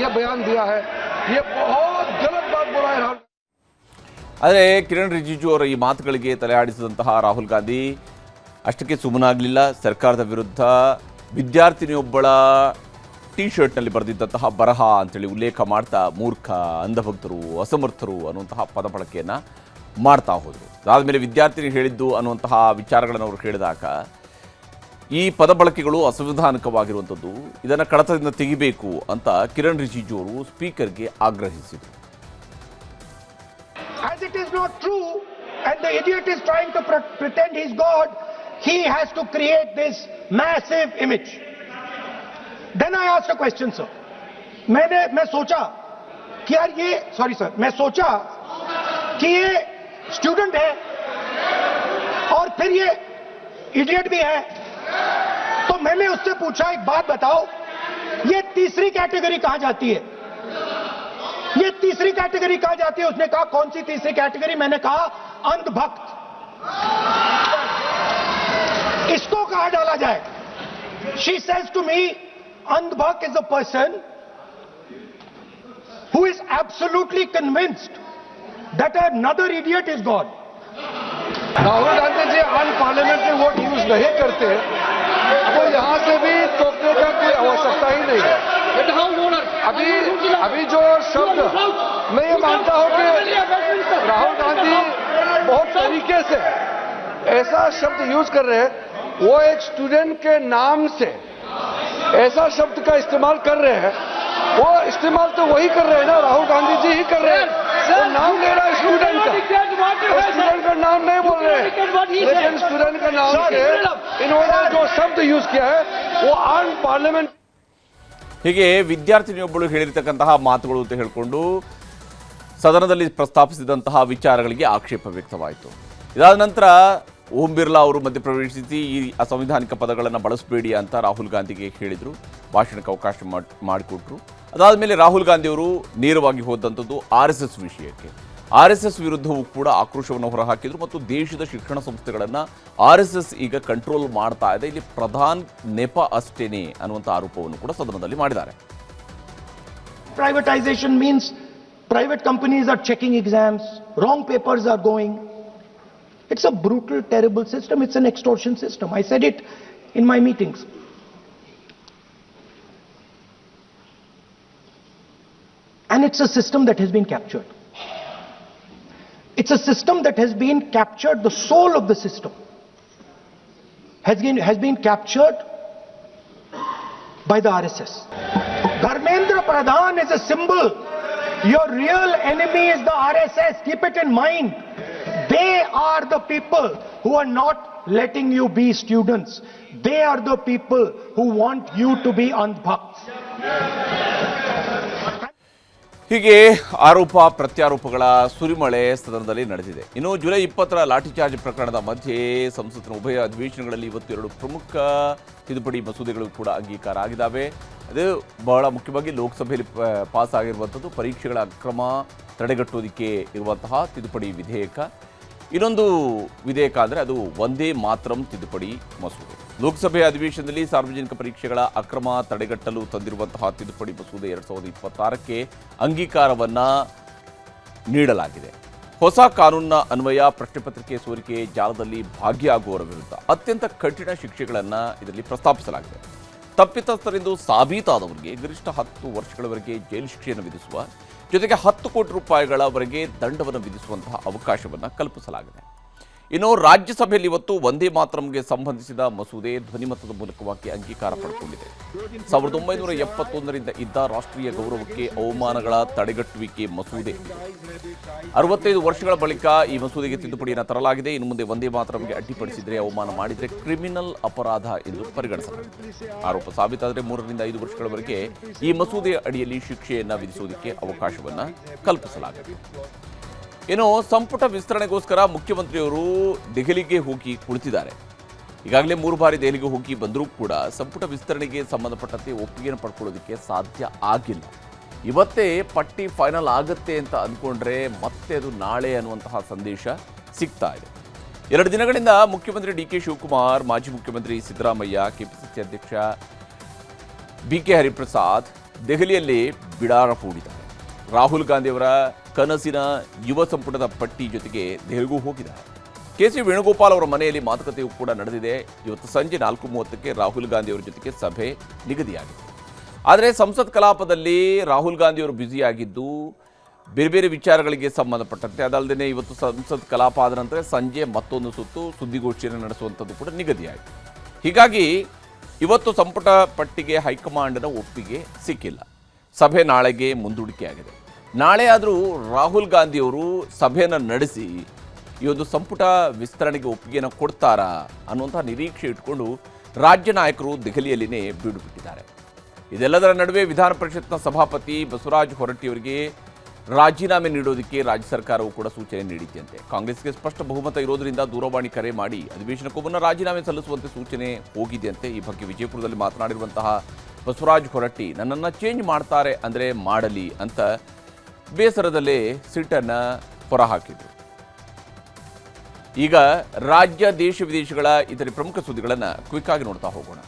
ये बयान दिया है? ये बहुत गलत बात बोला है राहुल. ಆದರೆ ಕಿರಣ್ ರಿಜಿಜು ಅವರ ಈ ಮಾತುಗಳಿಗೆ ತಲೆ ಆಡಿಸಿದಂತಹ ರಾಹುಲ್ ಗಾಂಧಿ ಅಷ್ಟಕ್ಕೆ ಸುಮ್ಮನಾಗಲಿಲ್ಲ. ಸರ್ಕಾರದ ವಿರುದ್ಧ ವಿದ್ಯಾರ್ಥಿನಿಯೊಬ್ಬಳ ಟೀ ಶರ್ಟ್ನಲ್ಲಿ ಬರೆದಿದ್ದಂತಹ ಬರಹ ಅಂತೇಳಿ ಉಲ್ಲೇಖ ಮಾಡ್ತಾ ಮೂರ್ಖ, ಅಂಧಭಕ್ತರು, ಅಸಮರ್ಥರು ಅನ್ನುವಂತಹ ಪದ ಬಳಕೆಯನ್ನು ಮಾಡ್ತಾ ಹೋದರು. ಅದಾದಮೇಲೆ ವಿದ್ಯಾರ್ಥಿನಿ ಹೇಳಿದ್ದು ಅನ್ನುವಂತಹ ವಿಚಾರಗಳನ್ನು ಅವರು ಹೇಳಿದಾಗ ಈ ಪದ ಬಳಕೆಗಳು ಅಸಂವಿಧಾನಿಕವಾಗಿರುವಂಥದ್ದು, ಇದನ್ನು ಕಡತದಿಂದ ತೆಗಿಬೇಕು ಅಂತ ಕಿರಣ್ ರಿಜಿಜು ಅವರು ಸ್ಪೀಕರ್ಗೆ ಆಗ್ರಹಿಸಿದರು. As it is not true, and the idiot is trying to pretend he's God, he has to create this massive image. Then I asked a question, sir. मैं सोचा कि यार ये, sorry sir, मैं सोचा कि ये स्टूडेंट है और फिर ये इडियट भी है। तो मैंने उससे पूछा, एक बात बताओ, ये तीसरी कैटेगरी कहां जाती है? ये तीसरी कैटेगरी कहां जाती है? उसने कहा कौन सी तीसरी कैटेगरी? मैंने कहा अंधभक्त। इसको कहां डाला जाए? She says to me, andhbhakt is a person who is absolutely convinced that another idiot is God. Rahul Gandhi ji unparliamentary word use नहीं करते, तो यहां से भी टोकने का कोई आवश्यकता ही नहीं है। अभी जो शब्द, मैं ये मानता हूं कि राहुल गांधी बहुत तरीके से ऐसा शब्द यूज कर रहे हैं, वो एक स्टूडेंट के नाम से ऐसा शब्द का इस्तेमाल कर रहे हैं। वो इस्तेमाल तो वही कर रहे हैं ना, राहुल गांधी जी ही कर रहे हैं। वो नाम ले रहा है स्टूडेंट का, स्टूडेंट का नाम नहीं बोल रहे हैं, लेकिन स्टूडेंट का नाम से इन्होंने जो शब्द यूज किया है वो अनपार्लियामेंट। ಹೀಗೆ ವಿದ್ಯಾರ್ಥಿನಿಯೊಬ್ಬಳು ಹೇಳಿರ್ತಕ್ಕಂತಹ ಮಾತುಗಳು ಅಂತ ಹೇಳಿಕೊಂಡು ಸದನದಲ್ಲಿ ಪ್ರಸ್ತಾಪಿಸಿದಂತಹ ವಿಚಾರಗಳಿಗೆ ಆಕ್ಷೇಪ ವ್ಯಕ್ತವಾಯಿತು. ಇದಾದ ನಂತರ ಓಂ ಬಿರ್ಲಾ ಅವರು ಮಧ್ಯಪ್ರವೇಶಿಸಿ ಈ ಅಸಂವಿಧಾನಿಕ ಪದಗಳನ್ನು ಬಳಸಬೇಡಿ ಅಂತ ರಾಹುಲ್ ಗಾಂಧಿಗೆ ಹೇಳಿದರು, ಭಾಷಣಕ್ಕೆ ಅವಕಾಶ ಮಾಡಿಕೊಟ್ರು. ಅದಾದ ಮೇಲೆ ರಾಹುಲ್ ಗಾಂಧಿ ಅವರು ನೇರವಾಗಿ ಹೋದಂಥದ್ದು RSS ವಿಷಯಕ್ಕೆ. RSS ವಿರುದ್ಧವೂ ಕೂಡ ಆಕ್ರೋಶವನ್ನು ಹೊರಹಾಕಿದರು ಮತ್ತು ದೇಶದ ಶಿಕ್ಷಣ ಸಂಸ್ಥೆಗಳನ್ನು RSS ಈಗ ಕಂಟ್ರೋಲ್ ಮಾಡ್ತಾ ಇದೆ, ಇಲ್ಲಿ ಪ್ರಧಾನ್ ನೆಪ ಅಷ್ಟೇನೆ ಅನ್ನುವಂಥ ಆರೋಪವನ್ನು ಕೂಡ ಸದನದಲ್ಲಿ ಮಾಡಿದ್ದಾರೆ. Privatization means private companies are checking exams, wrong papers are going. It's a brutal, terrible system. It's an extortion system. I said it in my meetings. And it's a system that has been captured. It's a system that has been captured. The soul of the system has been captured by the RSS. Dharmendra Pradhan is a symbol. Your real enemy is the RSS. Keep it in mind. They are the people who are not letting you be students. They are the people who want you to be andhbhakts. ಹೀಗೆ ಆರೋಪ ಪ್ರತ್ಯಾರೋಪಗಳ ಸುರಿಮಳೆ ಸದನದಲ್ಲಿ ನಡೆದಿದೆ. ಇನ್ನು July 20ರ ಲಾಠಿ charge ಪ್ರಕರಣದ ಮಧ್ಯೆ ಸಂಸತ್ತಿನ ಉಭಯ ಅಧಿವೇಶನಗಳಲ್ಲಿ ಇವತ್ತು 2 ಪ್ರಮುಖ ತಿದ್ದುಪಡಿ ಮಸೂದೆಗಳು ಕೂಡ ಅಂಗೀಕಾರ ಆಗಿದ್ದಾವೆ. ಅದು ಬಹಳ ಮುಖ್ಯವಾಗಿ ಲೋಕಸಭೆಯಲ್ಲಿ ಪಾಸ್ ಆಗಿರುವಂಥದ್ದು ಪರೀಕ್ಷೆಗಳ ಅಕ್ರಮ ತಡೆಗಟ್ಟುವುದಕ್ಕೆ ಇರುವಂತಹ ತಿದ್ದುಪಡಿ ವಿಧೇಯಕ. ಇನ್ನೊಂದು ವಿಧೇಯಕ ಅಂದರೆ ಅದು ವಂದೇ ಮಾತರಂ ತಿದ್ದುಪಡಿ ಮಸೂದೆ. ಲೋಕಸಭೆಯ ಅಧಿವೇಶನದಲ್ಲಿ ಸಾರ್ವಜನಿಕ ಪರೀಕ್ಷೆಗಳ ಅಕ್ರಮ ತಡೆಗಟ್ಟಲು ತಂದಿರುವಂತಹ ತಿದ್ದುಪಡಿ ಮಸೂದೆ 2026ಕ್ಕೆ ಅಂಗೀಕಾರವನ್ನು ನೀಡಲಾಗಿದೆ. ಹೊಸ ಕಾನೂನಿನ ಅನ್ವಯ ಪ್ರಶ್ನೆ ಪತ್ರಿಕೆ ಸೋರಿಕೆ ಜಾಲದಲ್ಲಿ ಭಾಗಿಯಾಗುವವರ ವಿರುದ್ಧ ಅತ್ಯಂತ ಕಠಿಣ ಶಿಕ್ಷೆಗಳನ್ನು ಇದರಲ್ಲಿ ಪ್ರಸ್ತಾಪಿಸಲಾಗಿದೆ. ತಪ್ಪಿತಸ್ಥರೆಂದು ಸಾಬೀತಾದವರಿಗೆ ಗರಿಷ್ಠ 10 ವರ್ಷಗಳವರೆಗೆ ಜೈಲು ಶಿಕ್ಷೆಯನ್ನು ವಿಧಿಸುವ ಜೊತೆಗೆ 10 ಕೋಟಿ ರೂಪಾಯಿಗಳವರೆಗೆ ದಂಡವನ್ನು ವಿಧಿಸುವಂತಹ ಅವಕಾಶವನ್ನು ಕಲ್ಪಿಸಲಾಗಿದೆ. ಇನ್ನು ರಾಜ್ಯಸಭೆಯಲ್ಲಿ ಇವತ್ತು ವಂದೇ ಮಾತರಂಗೆ ಸಂಬಂಧಿಸಿದ ಮಸೂದೆ ಧ್ವನಿಮತದ ಮೂಲಕವಾಗಿ ಅಂಗೀಕಾರ ಪಡೆದುಕೊಂಡಿದೆ. 1971ರಿಂದ ಇದ್ದ ರಾಷ್ಟ್ರೀಯ ಗೌರವಕ್ಕೆ ಅವಮಾನಗಳ ತಡೆಗಟ್ಟುವಿಕೆ ಮಸೂದೆ. 65 ವರ್ಷಗಳ ಬಳಿಕ ಈ ಮಸೂದೆಗೆ ತಿದ್ದುಪಡಿಯನ್ನು ತರಲಾಗಿದೆ. ಇನ್ನು ಮುಂದೆ ವಂದೇ ಮಾತರಂಗೆ ಅಡ್ಡಿಪಡಿಸಿದರೆ, ಅವಮಾನ ಮಾಡಿದರೆ ಕ್ರಿಮಿನಲ್ ಅಪರಾಧ ಎಂದು ಪರಿಗಣಿಸಲಾಗಿದೆ. ಆರೋಪ ಸಾಬೀತಾದರೆ 3ರಿಂದ 5 ವರ್ಷಗಳವರೆಗೆ ಈ ಮಸೂದೆಯ ಅಡಿಯಲ್ಲಿ ಶಿಕ್ಷೆಯನ್ನು ವಿಧಿಸುವುದಕ್ಕೆ ಅವಕಾಶವನ್ನು ಕಲ್ಪಿಸಲಾಗಿದೆ. ಇನ್ನು ಸಂಪುಟ ವಿಸ್ತರಣೆಗೋಸ್ಕರ ಮುಖ್ಯಮಂತ್ರಿಯವರು ದೆಹಲಿಗೆ ಹೋಗಿ ಕುಳಿತಿದ್ದಾರೆ. ಈಗಾಗಲೇ 3 ಬಾರಿ ದೆಹಲಿಗೆ ಹೋಗಿ ಬಂದರೂ ಕೂಡ ಸಂಪುಟ ವಿಸ್ತರಣೆಗೆ ಸಂಬಂಧಪಟ್ಟಂತೆ ಒಪ್ಪಿಗೆಯನ್ನು ಪಡ್ಕೊಳ್ಳೋದಕ್ಕೆ ಸಾಧ್ಯ ಆಗಿಲ್ಲ. ಇವತ್ತೇ ಪಟ್ಟಿ ಫೈನಲ್ ಆಗುತ್ತೆ ಅಂತ ಅಂದ್ಕೊಂಡ್ರೆ ಮತ್ತೆ ಅದು ನಾಳೆ ಅನ್ನುವಂತಹ ಸಂದೇಶ ಸಿಗ್ತಾ ಇದೆ. 2 ದಿನಗಳಿಂದ ಮುಖ್ಯಮಂತ್ರಿ DK ಶಿವಕುಮಾರ್, ಮಾಜಿ ಮುಖ್ಯಮಂತ್ರಿ ಸಿದ್ದರಾಮಯ್ಯ, ಕೆಪಿಸಿಸಿ ಅಧ್ಯಕ್ಷ BK ಹರಿಪ್ರಸಾದ್ ದೆಹಲಿಯಲ್ಲಿ ಬಿಡಾರ ಹೂಡಿದ್ದಾರೆ. ರಾಹುಲ್ ಗಾಂಧಿಯವರ ಕನಸಿನ ಯುವ ಸಂಪುಟದ ಪಟ್ಟಿ ಜೊತೆಗೆ ದೆಹಲಿಗೂ ಹೋಗಿದ್ದಾರೆ. KC ವೇಣುಗೋಪಾಲ್ ಅವರ ಮನೆಯಲ್ಲಿ ಮಾತುಕತೆಯೂ ಕೂಡ ನಡೆದಿದೆ. ಇವತ್ತು ಸಂಜೆ 4:30ಕ್ಕೆ ರಾಹುಲ್ ಗಾಂಧಿಯವರ ಜೊತೆಗೆ ಸಭೆ ನಿಗದಿಯಾಗಿದೆ. ಆದರೆ ಸಂಸತ್ ಕಲಾಪದಲ್ಲಿ ರಾಹುಲ್ ಗಾಂಧಿಯವರು ಬ್ಯುಸಿಯಾಗಿದ್ದು ಬೇರೆ ಬೇರೆ ವಿಚಾರಗಳಿಗೆ ಸಂಬಂಧಪಟ್ಟಂತೆ, ಅದಲ್ಲದೆ ಇವತ್ತು ಸಂಸತ್ ಕಲಾಪ ಆದ ನಂತರ ಸಂಜೆ ಮತ್ತೊಂದು ಸುತ್ತು ಸುದ್ದಿಗೋಷ್ಠಿಯನ್ನು ನಡೆಸುವಂಥದ್ದು ಕೂಡ ನಿಗದಿಯಾಗಿದೆ. ಹೀಗಾಗಿ ಇವತ್ತು ಸಂಪುಟ ಪಟ್ಟಿಗೆ ಹೈಕಮಾಂಡ್ನ ಒಪ್ಪಿಗೆ ಸಿಕ್ಕಿಲ್ಲ. ಸಭೆ ನಾಳೆಗೆ ಮುಂದೂಡಿಕೆಯಾಗಿದೆ. ನಾಳೆ ಆದರೂ ರಾಹುಲ್ ಗಾಂಧಿಯವರು ಸಭೆಯನ್ನು ನಡೆಸಿ ಈ ಒಂದು ಸಂಪುಟ ವಿಸ್ತರಣೆಗೆ ಒಪ್ಪಿಗೆಯನ್ನು ಕೊಡ್ತಾರಾ ಅನ್ನುವಂಥ ನಿರೀಕ್ಷೆ ಇಟ್ಕೊಂಡು ರಾಜ್ಯ ನಾಯಕರು ದೆಹಲಿಯಲ್ಲಿನೇ ಬೀಡು ಬಿಟ್ಟಿದ್ದಾರೆ. ಇದೆಲ್ಲದರ ನಡುವೆ ವಿಧಾನ ಪರಿಷತ್ನ ಸಭಾಪತಿ ಬಸವರಾಜ ಹೊರಟ್ಟಿಯವರಿಗೆ ರಾಜೀನಾಮೆ ನೀಡೋದಕ್ಕೆ ರಾಜ್ಯ ಸರ್ಕಾರವು ಕೂಡ ಸೂಚನೆ ನೀಡಿದ್ದಂತೆ. ಕಾಂಗ್ರೆಸ್ಗೆ ಸ್ಪಷ್ಟ ಬಹುಮತ ಇರೋದರಿಂದ ದೂರವಾಣಿ ಕರೆ ಮಾಡಿ ಅಧಿವೇಶನಕ್ಕೂ ಮುನ್ನ ರಾಜೀನಾಮೆ ಸಲ್ಲಿಸುವಂತೆ ಸೂಚನೆ ಹೋಗಿದೆಯಂತೆ. ಈ ಬಗ್ಗೆ ವಿಜಯಪುರದಲ್ಲಿ ಮಾತನಾಡಿರುವಂತಹ ಬಸವರಾಜ ಹೊರಟ್ಟಿ, ನನ್ನನ್ನು ಚೇಂಜ್ ಮಾಡ್ತಾರೆ ಅಂದರೆ ಮಾಡಲಿ ಅಂತ ಬೇಸರದಲ್ಲೇ ಸಿಟ್ಟನ್ನು ಹೊರಹಾಕಿದರು. ಈಗ ರಾಜ್ಯ ದೇಶ ವಿದೇಶಗಳ ಇತರೆ ಪ್ರಮುಖ ಸುದ್ದಿಗಳನ್ನು ಕ್ವಿಕ್ ಆಗಿ ನೋಡ್ತಾ ಹೋಗೋಣ.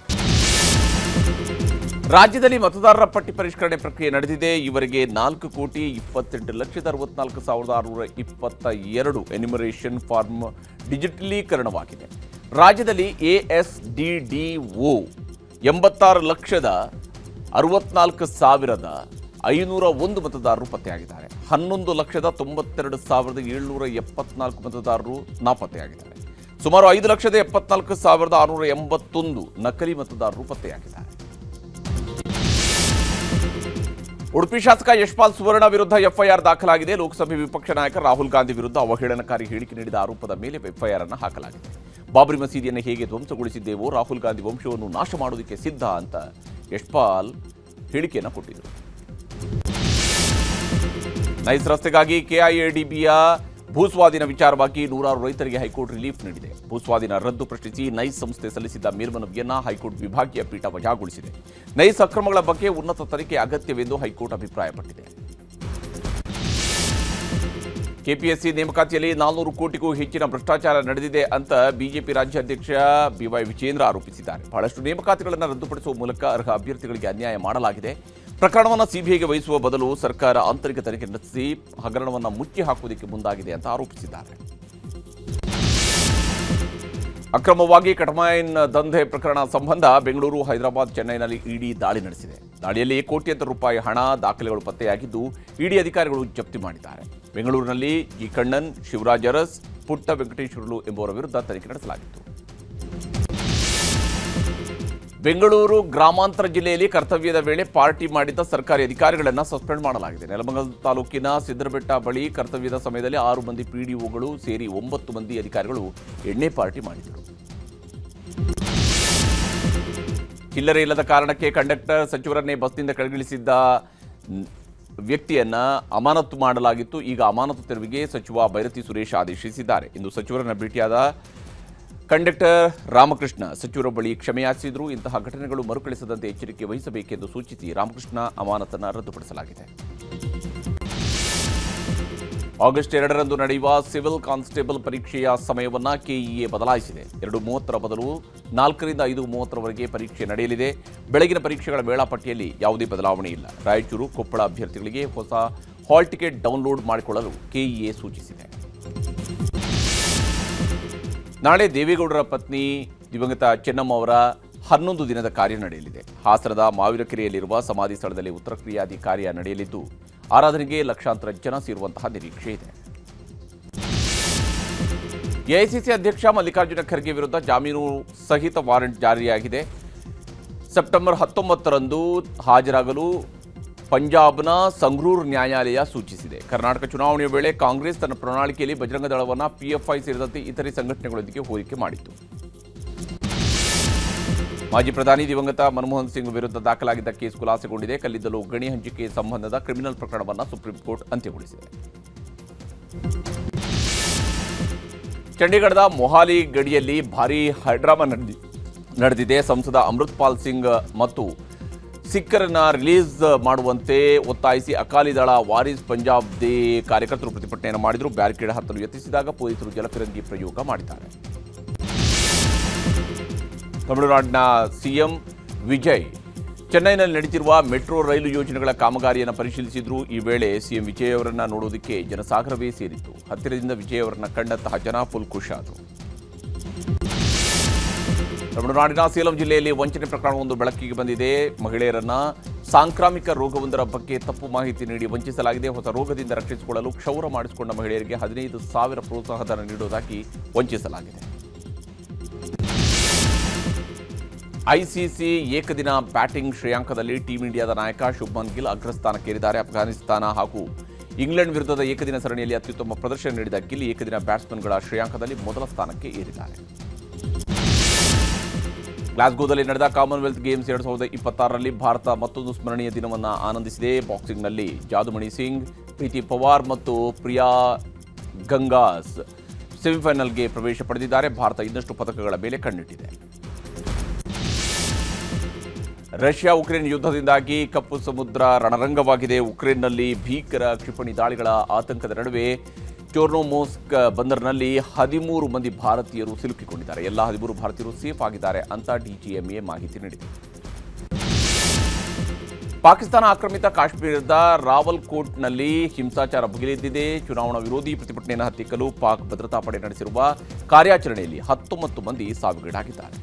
ರಾಜ್ಯದಲ್ಲಿ ಮತದಾರರ ಪಟ್ಟಿ ಪರಿಷ್ಕರಣೆ ಪ್ರಕ್ರಿಯೆ ನಡೆದಿದೆ. ಈವರೆಗೆ 4,28,64,622 ಎನ್ಯುಮರೇಷನ್ ಫಾರ್ಮ್ ಡಿಜಿಟಲೀಕರಣವಾಗಿದೆ. ರಾಜ್ಯದಲ್ಲಿ ASDDO 86,64,501 ಮತದಾರರು ಪತ್ತೆಯಾಗಿದ್ದಾರೆ. 11,92,774 ಮತದಾರರು ನಾಪತ್ತೆಯಾಗಿದ್ದಾರೆ. ಸುಮಾರು 5,74,681 ನಕಲಿ ಮತದಾರರು ಪತ್ತೆಯಾಗಿದ್ದಾರೆ. ಉಡುಪಿ ಶಾಸಕ ಯಶ್ಪಾಲ್ ಸುವರ್ಣ ವಿರುದ್ಧ ಎಫ್ಐಆರ್ ದಾಖಲಾಗಿದೆ. ಲೋಕಸಭೆ ವಿಪಕ್ಷ ನಾಯಕ ರಾಹುಲ್ ಗಾಂಧಿ ವಿರುದ್ಧ ಅವಹೇಳನಕಾರಿ ಹೇಳಿಕೆ ನೀಡಿದ ಆರೋಪದ ಮೇಲೆ ಎಫ್ಐಆರ್ ಅನ್ನು ಹಾಕಲಾಗಿದೆ. ಬಾಬ್ರಿ ಮಸೀದಿಯನ್ನು ಹೇಗೆ ಧ್ವಂಸಗೊಳಿಸಿದ್ದೇವೋ ರಾಹುಲ್ ಗಾಂಧಿ ವಂಶವನ್ನು ನಾಶ ಮಾಡೋದಕ್ಕೆ ಸಿದ್ಧ ಅಂತ ಯಶ್ಪಾಲ್ ಹೇಳಿಕೆಯನ್ನು ಕೊಟ್ಟಿದ್ದರು. ನೈಸ್ ರಸ್ತೆಗಾಗಿ ಕೆಐಎಡಿಬಿಯ ಭೂಸ್ವಾಧೀನ ವಿಚಾರವಾಗಿ ನೂರಾರು ರೈತರಿಗೆ ಹೈಕೋರ್ಟ್ ರಿಲೀಫ್ ನೀಡಿದೆ. ಭೂಸ್ವಾಧೀನ ರದ್ದು ಪ್ರಶ್ನಿಸಿ ನೈಸ್ ಸಂಸ್ಥೆ ಸಲ್ಲಿಸಿದ್ದ ಮೇಲ್ಮನವಿಯನ್ನು ಹೈಕೋರ್ಟ್ ವಿಭಾಗೀಯ ಪೀಠ ವಜಾಗೊಳಿಸಿದೆ. ನೈಸ್ ಅಕ್ರಮಗಳ ಬಗ್ಗೆ ಉನ್ನತ ತನಿಖೆ ಅಗತ್ಯವೆಂದು ಹೈಕೋರ್ಟ್ ಅಭಿಪ್ರಾಯಪಟ್ಟಿದೆ. ಕೆಪಿಎಸ್ಸಿ ನೇಮಕಾತಿಯಲ್ಲಿ 400 ಕೋಟಿಗೂ ಹೆಚ್ಚಿನ ಭ್ರಷ್ಟಾಚಾರ ನಡೆದಿದೆ ಅಂತ ಬಿಜೆಪಿ ರಾಜ್ಯಾಧ್ಯಕ್ಷ ಬಿವೈ ವಿಜೇಂದ್ರ ಆರೋಪಿಸಿದ್ದಾರೆ. ಬಹಳಷ್ಟು ನೇಮಕಾತಿಗಳನ್ನು ರದ್ದುಪಡಿಸುವ ಮೂಲಕ ಅರ್ಹ ಅಭ್ಯರ್ಥಿಗಳಿಗೆ ಅನ್ಯಾಯ ಮಾಡಲಾಗಿದೆ. ಪ್ರಕರಣವನ್ನು ಸಿಬಿಐಗೆ ವಹಿಸುವ ಬದಲು ಸರ್ಕಾರ ಆಂತರಿಕ ತನಿಖೆ ನಡೆಸಿ ಹಗರಣವನ್ನು ಮುಚ್ಚಿ ಹಾಕುವುದಕ್ಕೆ ಮುಂದಾಗಿದೆ ಅಂತ ಆರೋಪಿಸಿದ್ದಾರೆ. ಅಕ್ರಮವಾಗಿ ಕಟಮಾಯಿನ್ ದಂಧೆ ಪ್ರಕರಣ ಸಂಬಂಧ ಬೆಂಗಳೂರು, ಹೈದರಾಬಾದ್, ಚೆನ್ನೈನಲ್ಲಿ ಇಡಿ ದಾಳಿ ನಡೆಸಿದೆ. ದಾಳಿಯಲ್ಲಿ ಕೋಟ್ಯಂತರ ರೂಪಾಯಿ ಹಣ, ದಾಖಲೆಗಳು ಪತ್ತೆಯಾಗಿದ್ದು ಇಡಿ ಅಧಿಕಾರಿಗಳು ಜಪ್ತಿ ಮಾಡಿದ್ದಾರೆ. ಬೆಂಗಳೂರಿನಲ್ಲಿ ಜಿ ಕಣ್ಣನ್, ಶಿವರಾಜ್ ಅರಸ್, ಪುಟ್ಟ ವೆಂಕಟೇಶ್ವರಲು ಎಂಬುವರ ವಿರುದ್ಧ ತನಿಖೆ ನಡೆಸಲಾಗಿತ್ತು. ಬೆಂಗಳೂರು ಗ್ರಾಮಾಂತರ ಜಿಲ್ಲೆಯಲ್ಲಿ ಕರ್ತವ್ಯದ ವೇಳೆ ಪಾರ್ಟಿ ಮಾಡಿದ್ದ ಸರ್ಕಾರಿ ಅಧಿಕಾರಿಗಳನ್ನು ಸಸ್ಪೆಂಡ್ ಮಾಡಲಾಗಿದೆ. ನೆಲಮಂಗಲ ತಾಲೂಕಿನ ಸಿದ್ದರಬೆಟ್ಟ ಬಳಿ ಕರ್ತವ್ಯದ ಸಮಯದಲ್ಲಿ 6 ಮಂದಿ ಪಿಡಿಒಗಳು ಸೇರಿ 9 ಮಂದಿ ಅಧಿಕಾರಿಗಳು ಎಣ್ಣೆ ಪಾರ್ಟಿ ಮಾಡಿದರು. ಚಿಲ್ಲರೆ ಇಲ್ಲದ ಕಾರಣಕ್ಕೆ ಕಂಡಕ್ಟರ್ ಸಚಿವರನ್ನೇ ಬಸ್ನಿಂದ ಕೆಳಗಿಳಿಸಿದ್ದ ವ್ಯಕ್ತಿಯನ್ನ ಅಮಾನತು ಮಾಡಲಾಗಿತ್ತು. ಈಗ ಅಮಾನತು ತೆರವಿಗೆ ಸಚಿವ ಬೈರತಿ ಸುರೇಶ್ ಆದೇಶಿಸಿದ್ದಾರೆ. ಇಂದು ಸಚಿವರನ್ನ ಭೇಟಿಯಾದ ಕಂಡಕ್ಟರ್ ರಾಮಕೃಷ್ಣ ಸಚಿವರ ಬಳಿ ಕ್ಷಮೆಯಾಚಿಸಿದರು. ಇಂತಹ ಘಟನೆಗಳು ಮರುಕಳಿಸದಂತೆ ಎಚ್ಚರಿಕೆ ವಹಿಸಬೇಕೆಂದು ಸೂಚಿಸಿ ರಾಮಕೃಷ್ಣ ಅಮಾನತನ್ನು ರದ್ದುಪಡಿಸಲಾಗಿದೆ. ಆಗಸ್ಟ್ 2ರಂದು ನಡೆಯುವ ಸಿವಿಲ್ ಕಾನ್ಸ್ಟೇಬಲ್ ಪರೀಕ್ಷೆಯ ಸಮಯವನ್ನು ಕೆಇಎ ಬದಲಾಯಿಸಿದೆ. 2:30 ಬದಲು 4ರಿಂದ 5:30ರವರೆಗೆ ಪರೀಕ್ಷೆ ನಡೆಯಲಿದೆ. ಬೆಳಗಿನ ಪರೀಕ್ಷೆಗಳ ವೇಳಾಪಟ್ಟಿಯಲ್ಲಿ ಯಾವುದೇ ಬದಲಾವಣೆ ಇಲ್ಲ. ರಾಯಚೂರು, ಕೊಪ್ಪಳ ಅಭ್ಯರ್ಥಿಗಳಿಗೆ ಹೊಸ ಹಾಲ್ ಟಿಕೆಟ್ ಡೌನ್ಲೋಡ್ ಮಾಡಿಕೊಳ್ಳಲು ಕೆಇಎ ಸೂಚಿಸಿದೆ. ನಾಳೆ ದೇವೇಗೌಡರ ಪತ್ನಿ ದಿವಂಗತ ಚೆನ್ನಮ್ಮ ಅವರ 11 ದಿನದ ಕಾರ್ಯ ನಡೆಯಲಿದೆ. ಹಾಸನದ ಮಾವಿನಕೆರೆಯಲ್ಲಿರುವ ಸಮಾಧಿ ಸ್ಥಳದಲ್ಲಿ ಉತ್ತರ ಕ್ರಿಯಾದಿ ಕಾರ್ಯ ನಡೆಯಲಿದ್ದು ಆರಾಧನೆಗೆ ಲಕ್ಷಾಂತರ ಜನ ಸೇರುವಂತಹ ನಿರೀಕ್ಷೆ ಇದೆ. ಎಐಸಿಸಿ ಅಧ್ಯಕ್ಷ ಮಲ್ಲಿಕಾರ್ಜುನ ಖರ್ಗೆ ವಿರುದ್ಧ ಜಾಮೀನು ಸಹಿತ ವಾರೆಂಟ್ ಜಾರಿಯಾಗಿದೆ. ಸೆಪ್ಟೆಂಬರ್ 19ರಂದು ಹಾಜರಾಗಲು ಪಂಜಾಬ್ನ ಸಂಗ್ರೂರ್ ನ್ಯಾಯಾಲಯ ಸೂಚಿಸಿದೆ. ಕರ್ನಾಟಕ ಚುನಾವಣೆಯ ವೇಳೆ ಕಾಂಗ್ರೆಸ್ ತನ್ನ ಪ್ರಣಾಳಿಕೆಯಲ್ಲಿ ಬಜರಂಗ ದಳವನ್ನು ಪಿಎಫ್ಐ ಸೇರಿದಂತೆ ಇತರೆ ಸಂಘಟನೆಗಳೊಂದಿಗೆ ಹೋಲಿಕೆ ಮಾಡಿತ್ತು. ಮಾಜಿ ಪ್ರಧಾನಿ ದಿವಂಗತ ಮನಮೋಹನ್ ಸಿಂಗ್ ವಿರುದ್ಧ ದಾಖಲಾಗಿದ್ದ ಕೇಸ್ ಖುಲಾಸೆಗೊಂಡಿದೆ. ಕಲ್ಲಿದ್ದಲು ಗಣಿ ಹಂಚಿಕೆ ಸಂಬಂಧದ ಕ್ರಿಮಿನಲ್ ಪ್ರಕರಣವನ್ನು ಸುಪ್ರೀಂ ಕೋರ್ಟ್ ಅಂತ್ಯಗೊಳಿಸಿದೆ. ಚಂಡೀಗಢದ ಮೊಹಾಲಿ ಗಡಿಯಲ್ಲಿ ಭಾರೀ ಹೈಡ್ರಾಮಾ ನಡೆದಿದೆ. ಸಂಸದ ಅಮೃತ್ ಪಾಲ್ ಸಿಂಗ್ ಮತ್ತು ಸಿಖ್ಖರನ್ನ ರಿಲೀಸ್ ಮಾಡುವಂತೆ ಒತ್ತಾಯಿಸಿ ಅಕಾಲಿದಳ ವಾರಿಸ್ ಪಂಜಾಬ್ ದೇ ಕಾರ್ಯಕರ್ತರು ಪ್ರತಿಭಟನೆಯನ್ನು ಮಾಡಿದರು. ಬ್ಯಾರಿಕೇಡ್ ಹತ್ತಲು ಯತ್ನಿಸಿದಾಗ ಪೊಲೀಸರು ಜಲಫಿರಂಗಿ ಪ್ರಯೋಗ ಮಾಡಿದ್ದಾರೆ. ತಮಿಳುನಾಡಿನ ಸಿಎಂ ವಿಜಯ್ ಚೆನ್ನೈನಲ್ಲಿ ನಡೆದಿರುವ ಮೆಟ್ರೋ ರೈಲು ಯೋಜನೆಗಳ ಕಾಮಗಾರಿಯನ್ನು ಪರಿಶೀಲಿಸಿದ್ರು. ಈ ವೇಳೆ ಸಿಎಂ ವಿಜಯ್ ಅವರನ್ನ ನೋಡೋದಕ್ಕೆ ಜನಸಾಗರವೇ ಸೇರಿತ್ತು. ಹತ್ತಿರದಿಂದ ವಿಜಯ್ ಅವರನ್ನ ಕಂಡಂತಹ ಜನ ಫುಲ್ ಖುಷಿಯಾದರು. ತಮಿಳುನಾಡಿನ ಸೇಲಂ ಜಿಲ್ಲೆಯಲ್ಲಿ ವಂಚನೆ ಪ್ರಕರಣವೊಂದು ಬೆಳಕಿಗೆ ಬಂದಿದೆ. ಮಹಿಳೆಯರನ್ನ ಸಾಂಕ್ರಾಮಿಕ ರೋಗವೊಂದರ ಬಗ್ಗೆ ತಪ್ಪು ಮಾಹಿತಿ ನೀಡಿ ವಂಚಿಸಲಾಗಿದೆ. ಹೊಸ ರೋಗದಿಂದ ರಕ್ಷಿಸಿಕೊಳ್ಳಲು ಕ್ಷೌರ ಮಾಡಿಸಿಕೊಂಡ ಮಹಿಳೆಯರಿಗೆ 15,000 ಪ್ರೋತ್ಸಾಹಧನ ನೀಡುವುದಾಗಿ ವಂಚಿಸಲಾಗಿದೆ. ಐಸಿಸಿ ಏಕದಿನ ಬ್ಯಾಟಿಂಗ್ ಶ್ರೇಯಾಂಕದಲ್ಲಿ ಟೀಂ ಇಂಡಿಯಾದ ನಾಯಕ ಶುಭ್ಮನ್ ಗಿಲ್ ಅಗ್ರಸ್ಥಾನಕ್ಕೇರಿದ್ದಾರೆ. ಅಫ್ಘಾನಿಸ್ತಾನ ಹಾಗೂ ಇಂಗ್ಲೆಂಡ್ ವಿರುದ್ಧದ ಏಕದಿನ ಸರಣಿಯಲ್ಲಿ ಅತ್ಯುತ್ತಮ ಪ್ರದರ್ಶನ ನೀಡಿದ ಗಿಲ್ ಏಕದಿನ ಬ್ಯಾಟ್ಸ್ಮನ್ಗಳ ಶ್ರೇಯಾಂಕದಲ್ಲಿ ಮೊದಲ ಸ್ಥಾನಕ್ಕೆ ಏರಿದ್ದಾರೆ. ಗ್ಲಾಸ್ಗೋದಲ್ಲಿ ನಡೆದ ಕಾಮನ್ವೆಲ್ತ್ ಗೇಮ್ಸ್ 2026ರಲ್ಲಿ ಭಾರತ ಮತ್ತೊಂದು ಸ್ಮರಣೀಯ ದಿನವನ್ನು ಆನಂದಿಸಿದೆ. ಬಾಕ್ಸಿಂಗ್ನಲ್ಲಿ ಜಾದುಮಣಿ ಸಿಂಗ್, ಪ್ರೀತಿ ಪವಾರ್ ಮತ್ತು ಪ್ರಿಯಾ ಗಂಗಾಸ್ ಸೆಮಿಫೈನಲ್ಗೆ ಪ್ರವೇಶ ಪಡೆದಿದ್ದಾರೆ. ಭಾರತ ಇನ್ನಷ್ಟು ಪದಕಗಳ ಮೇಲೆ ಕಣ್ಣಿಟ್ಟಿದೆ. ರಷ್ಯಾ ಉಕ್ರೇನ್ ಯುದ್ಧದಿಂದಾಗಿ ಕಪ್ಪು ಸಮುದ್ರ ರಣರಂಗವಾಗಿದೆ. ಉಕ್ರೇನ್ನಲ್ಲಿ ಭೀಕರ ಕ್ಷಿಪಣಿ ದಾಳಿಗಳ ಆತಂಕದ ನಡುವೆ ಚೋರ್ನೋಮೋಸ್ಕ್ ಬಂದರಿನಲ್ಲಿ 13 ಮಂದಿ ಭಾರತೀಯರು ಸಿಲುಕಿಕೊಂಡಿದ್ದಾರೆ. ಎಲ್ಲ 13 ಭಾರತೀಯರು ಸೇಫ್ ಆಗಿದ್ದಾರೆ ಅಂತ ಡಿಜಿಎಂಎ ಮಾಹಿತಿ ನೀಡಿದೆ. ಪಾಕಿಸ್ತಾನ ಆಕ್ರಮಿತ ಕಾಶ್ಮೀರದ ರಾವಲ್ಕೋಟ್ನಲ್ಲಿ ಹಿಂಸಾಚಾರ ಭುಗಿಲೆದ್ದಿದೆ. ಚುನಾವಣಾ ವಿರೋಧಿ ಪ್ರತಿಭಟನೆಯನ್ನು ಹತ್ತಿಕ್ಕಲು ಪಾಕ್ ಭದ್ರತಾ ಪಡೆ ನಡೆಸಿರುವ ಕಾರ್ಯಾಚರಣೆಯಲ್ಲಿ 19 ಮಂದಿ ಸಾವಿಗೀಡಾಗಿದ್ದಾರೆ.